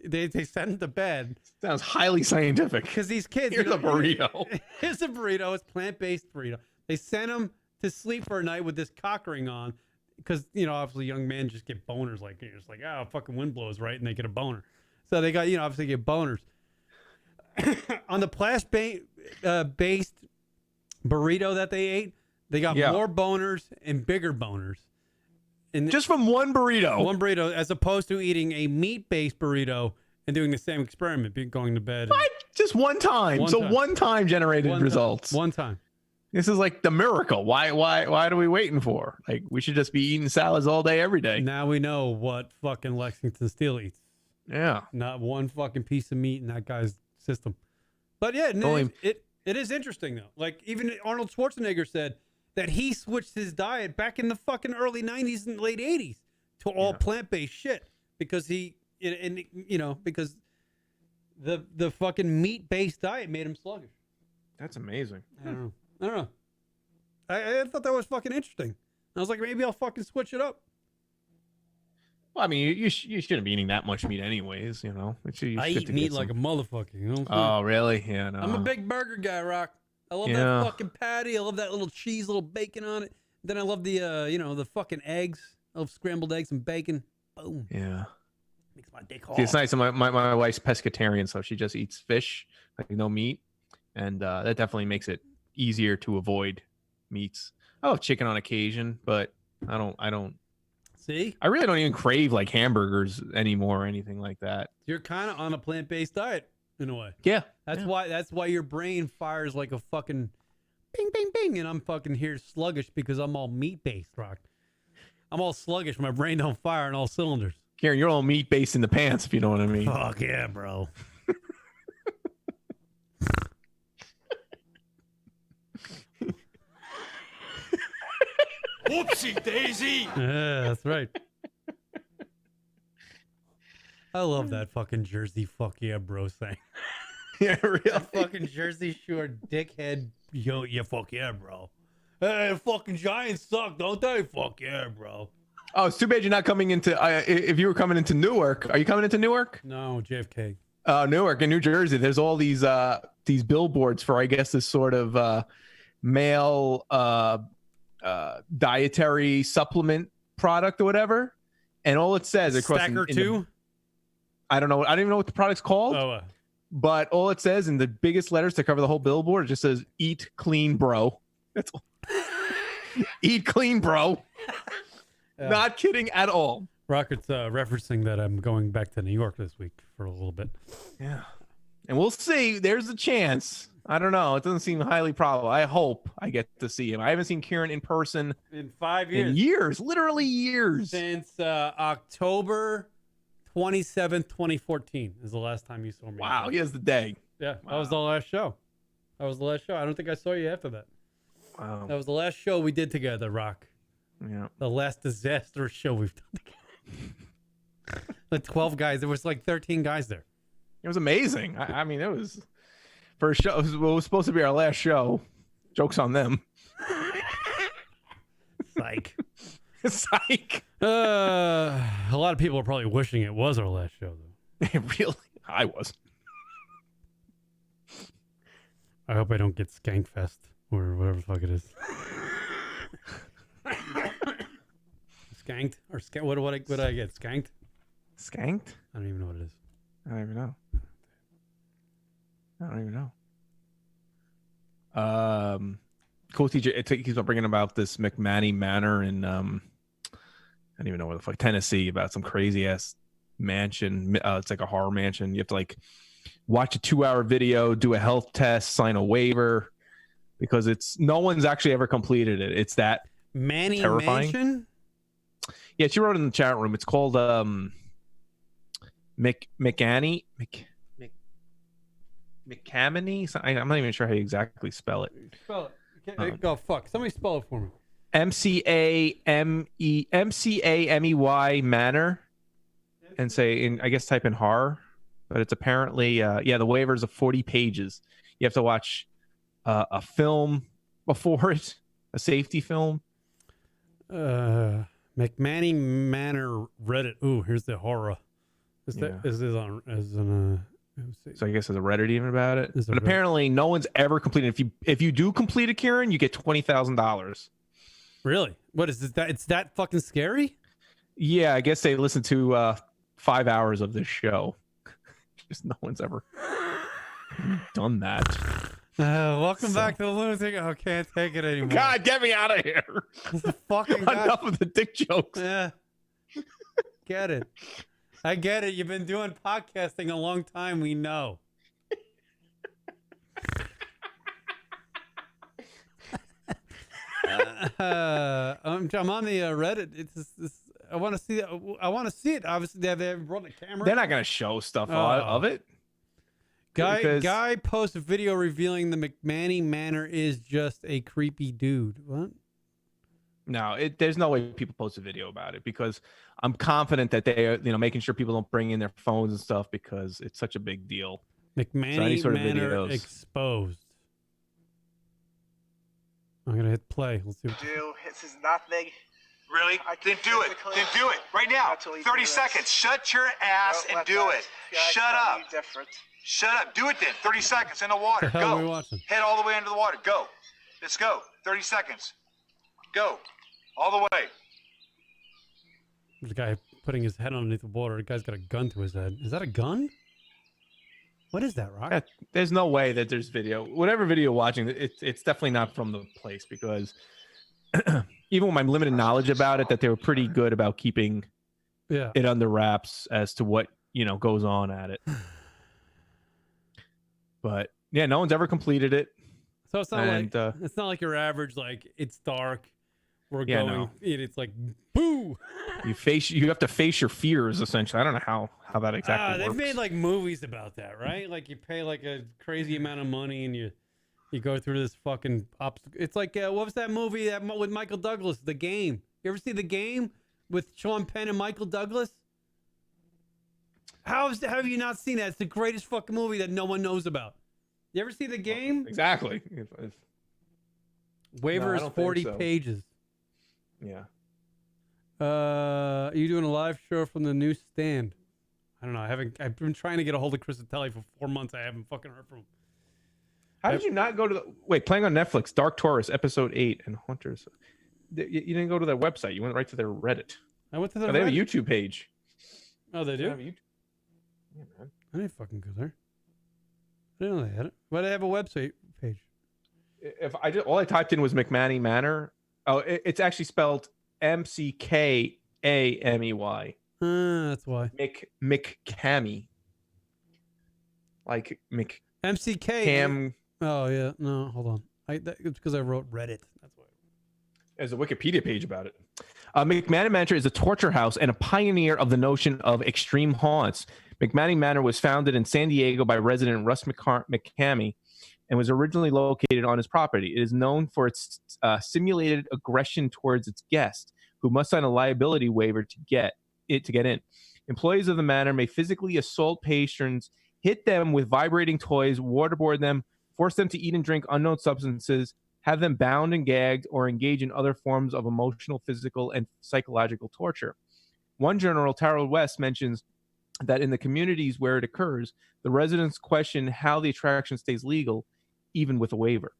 They sent them to bed. Sounds highly scientific. Because these kids. Here's a burrito. Here's a burrito. It's plant-based burrito. They sent them to sleep for a night with this cock ring on, because obviously young men just get boners, like you're just like, fucking wind blows right, and they get a boner. So they got obviously get boners. On the plant-based burrito that they ate, they got more boners and bigger boners. And just from one burrito. One burrito, as opposed to eating a meat-based burrito and doing the same experiment, going to bed. What? Just one time. One time generated results. One time. This is like the miracle. Why are we waiting for? Like, we should just be eating salads all day, every day. Now we know what fucking Lexington Steele eats. Yeah. Not one fucking piece of meat in that guy's system. But yeah, it is interesting though. Like, even Arnold Schwarzenegger said that he switched his diet back in the fucking early 90s and late 80s to all plant-based shit, because because the fucking meat-based diet made him sluggish. That's amazing. I don't know. I thought that was fucking interesting. I was like, maybe I'll fucking switch it up. Well, I mean, you shouldn't be eating that much meat anyways, I eat meat like a motherfucker, Oh, really? Yeah, no. I'm a big burger guy, Rock. I love that fucking patty. I love that little cheese, little bacon on it. Then I love the, the fucking eggs. I love scrambled eggs and bacon. Boom. Yeah. Makes my dick hard. See, it's nice. My wife's pescatarian, so she just eats fish, like no meat. And that definitely makes it easier to avoid meats. I love chicken on occasion, but I don't. See? I really don't even crave like hamburgers anymore or anything like that. You're kind of on a plant-based diet in a way. Yeah. That's why your brain fires like a fucking bing, bing, bing. And I'm fucking here sluggish because I'm all meat-based, Rock. I'm all sluggish. My brain don't fire on all cylinders. Karen, you're all meat-based in the pants, if you know what I mean. Fuck yeah, bro. Whoopsie daisy. Yeah, that's right. I love that fucking Jersey fuck yeah, bro thing. Yeah, really. That fucking Jersey Shore dickhead, yo, yeah, fuck yeah, bro. Hey, fucking Giants suck, don't they? Fuck yeah, bro. Oh, it's too bad you're not coming into. If you were coming into Newark, are you coming into Newark? No, JFK. Newark in New Jersey. There's all these billboards for, I guess, this sort of male dietary supplement product or whatever, and all it says across Stacker 2. I don't know. I don't even know what the product's called. Oh, but all it says in the biggest letters to cover the whole billboard, it just says "Eat clean, bro." That's all. Eat clean, bro. Not kidding at all. Rocket's referencing that I'm going back to New York this week for a little bit. Yeah, and we'll see. There's a chance. I don't know. It doesn't seem highly probable. I hope I get to see him. I haven't seen Kieran in person in 5 years. In years, literally years. Since October 27th, 2014 is the last time you saw me. Wow, he has the day. Yeah, wow. That was the last show. I don't think I saw you after that. Wow. That was the last show we did together, Rock. Yeah. The last disastrous show we've done together. The 12 guys. There was like 13 guys there. It was amazing. I mean, it was... For a show, it was supposed to be our last show. Joke's on them. Psych. Psych. A lot of people are probably wishing it was our last show, though. Really? I was. I hope I don't get Skankfest or whatever the fuck it is. Skanked or what did I get? Skanked? Skanked? I don't even know what it is. I don't even know. Cool teacher. It keeps on bringing about this McManny Manor in I don't even know where the fuck, Tennessee, about some crazy ass mansion. It's like a horror mansion. You have to like watch a 2-hour video, do a health test, sign a waiver, because no one's actually ever completed it. It's that Manny terrifying. Mansion? Yeah, she wrote it in the chat room. It's called McCamney. I'm not even sure how you exactly spell it. Spell it. Go fuck. Somebody spell it for me. McCamey Manor, and I guess type in horror, but it's apparently the waivers of 40 pages. You have to watch a film before it, a safety film. McManny Manor Reddit. Ooh, here's the horror. Is this on So I guess there's a Reddit even about it. But apparently no one's ever completed. If you do complete it, Kieran, you get $20,000. Really? What is that? It's that fucking scary? Yeah, I guess they listened to 5 hours of this show. Just no one's ever done that. Welcome back to the Lunatic. I can't take it anymore. God, get me out of here. Enough of the dick jokes. Yeah. Get it. I get it. You've been doing podcasting a long time. We know. I'm on the Reddit. I want to see it. I want to see it. Obviously, they have brought the camera. They're not going to show stuff of it. Guy posts a video revealing the McManny Manor is just a creepy dude. What? No, there's no way people post a video about it, because I'm confident that they are, making sure people don't bring in their phones and stuff, because it's such a big deal. McManny Manor exposed. I'm gonna hit play. Let's see. This is nothing. Really? Then do it. Then do it right now. 30 seconds. Shut your ass and do it. Shut up. Shut up. Do it then. 30 seconds in the water. What the hell Go. are we watching? Head all the way into the water. Go. Let's go. 30 seconds. Go. All the way. There's a guy putting his head underneath the water. The guy's got a gun to his head. Is that a gun? What is that, Rock? There's no way that there's video. Whatever video you're watching, it's definitely not from the place, because even with my limited knowledge about it, that they were pretty good about keeping it under wraps as to what goes on at it. But yeah, no one's ever completed it. So it's not like your average, like, it's dark, we're going. No. It's like, boo. You have to face your fears, essentially. I don't know how that exactly works. works. They've made like movies about that, right? Like, you pay like a crazy amount of money and you go through this fucking obstacle. It's like what was that movie with Michael Douglas, The Game? You ever see The Game with Sean Penn and Michael Douglas? How have you not seen that? It's the greatest fucking movie that no one knows about. You ever see The Game? Exactly. Waiver is 40 pages. Yeah. Are you doing a live show from the new stand? I don't know. I've been trying to get a hold of Chris Attelli for 4 months. I haven't fucking heard from him. How did you not go to playing on Netflix, Dark Taurus, episode 8 and Hunters? You didn't go to their website. You went right to their Reddit. I went to their They have a YouTube page. Oh, they do? They have a YouTube. Yeah, man. I didn't fucking go there. I didn't know they had it. Why do they have a website page? All I typed in was McManny Manor. Oh, it's actually spelled McCamey. That's why. McCamey. Like MCK. Cam. Oh yeah, no, hold on. It's because I wrote Reddit. That's why. There's a Wikipedia page about it. McManny Manor is a torture house and a pioneer of the notion of extreme haunts. McManny Manor was founded in San Diego by resident Russ McCamey and was originally located on his property. It is known for its simulated aggression towards its guests, who must sign a liability waiver to get in. Employees of the manor may physically assault patrons, hit them with vibrating toys, waterboard them, force them to eat and drink unknown substances, have them bound and gagged, or engage in other forms of emotional, physical, and psychological torture. One journal, Tara West, mentions that in the communities where it occurs, the residents question how the attraction stays legal, even with a waiver.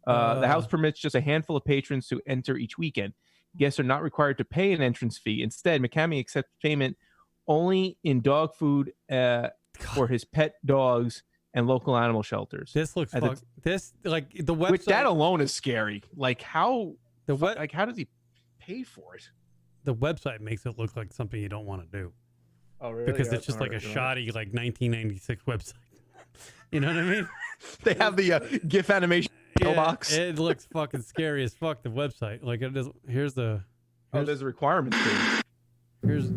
The house permits just a handful of patrons to enter each weekend. Guests are not required to pay an entrance fee. Instead, McCamey accepts payment only in dog food for his pet dogs and local animal shelters. This looks this like the website. Which that alone is scary. Like how how does he pay for it? The website makes it look like something you don't want to do. Oh, really? Because it's just like a shoddy, like 1996 website. You know what I mean? They have the GIF animation box. It looks fucking scary as fuck. The website, like it is. Here's there's a requirements page. Here's.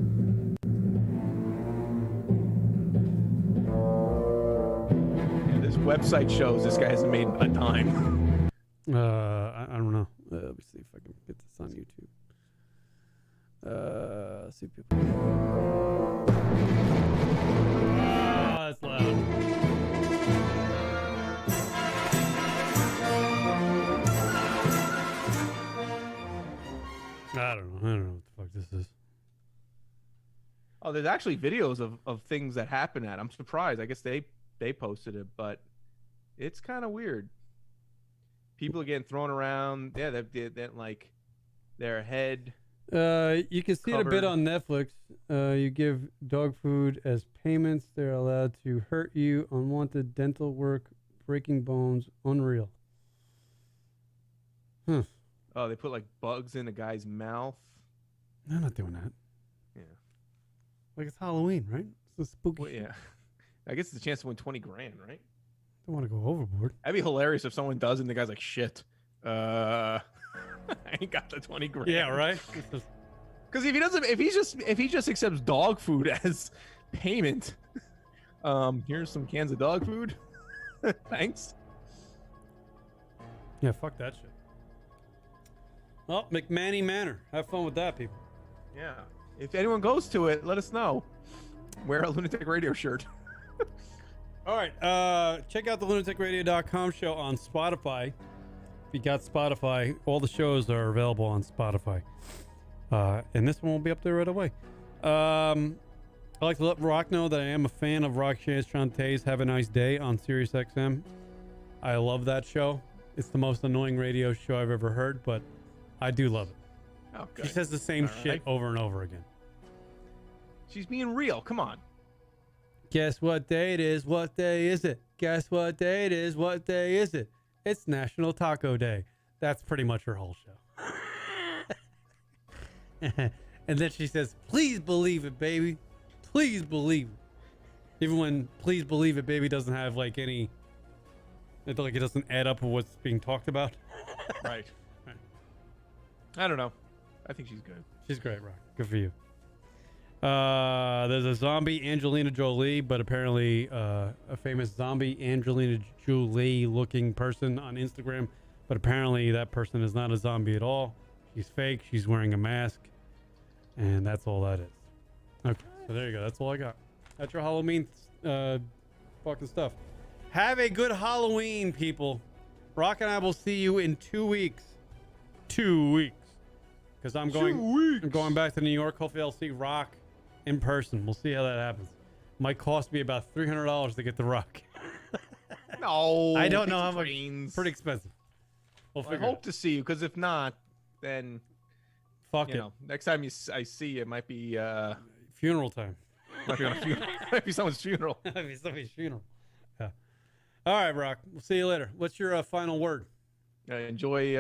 This website shows this guy hasn't made a dime. I don't know. Let me see if I can get this on YouTube. Let's see people. Oh, that's loud. I don't know what the fuck this is. Oh, there's actually videos of things that happen at. I'm surprised. I guess they posted it, but it's kind of weird. People are getting thrown around. Yeah, that like their head. You can see it a bit on Netflix. You give dog food as payments. They're allowed to hurt you. Unwanted dental work, breaking bones. Unreal. Oh, they put like bugs in a guy's mouth. I'm not doing that. Yeah. Like it's Halloween, right? It's a spooky. Well, yeah. I guess it's a chance to win $20,000, right? Don't want to go overboard. That'd be hilarious if someone does and the guy's like, shit. I ain't got the $20,000. Yeah, right. Because if he just accepts dog food as payment, here's some cans of dog food. Thanks. Yeah, fuck that shit. Well, McManny Manor. Have fun with that, people. Yeah. If anyone goes to it, let us know. Wear a Lunatic Radio shirt. All right. Check out the LunaticRadio.com show on Spotify. If you got Spotify, all the shows are available on Spotify. And this one will be up there right away. I'd like to let Rock know that I am a fan of Rock Chante's Have a Nice Day on Sirius XM. I love that show. It's the most annoying radio show I've ever heard, but I do love it. Oh, good. She says the same shit over and over again. She's being real. Come on. Guess what day it is? What day is it? Guess what day it is? What day is it? It's National Taco Day. That's pretty much her whole show. And then she says, please believe it, baby. Please believe it. Even when please believe it, baby doesn't have like any, it doesn't add up with what's being talked about. Right. I don't know. I think she's good. She's great, Rock. Good for you. There's a zombie Angelina Jolie, but apparently a famous zombie Angelina Jolie looking person on Instagram. But apparently that person is not a zombie at all. She's fake. She's wearing a mask. And that's all that is. Okay, so there you go. That's all I got. That's your Halloween fucking stuff. Have a good Halloween, people. Rock and I will see you in 2 weeks. 2 weeks. Because I'm going back to New York. Hopefully I'll see Rock in person. We'll see how that happens. Might cost me about $300 to get the Rock. No. I don't know how much. Pretty expensive. I hope to see you, because if not, then fuck it. Next time I see you, it might be funeral time. Might be someone's funeral. Might be somebody's funeral. Yeah. All right, Rock. We'll see you later. What's your final word? Enjoy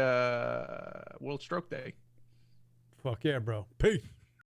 World Stroke Day. Fuck yeah, bro. Peace.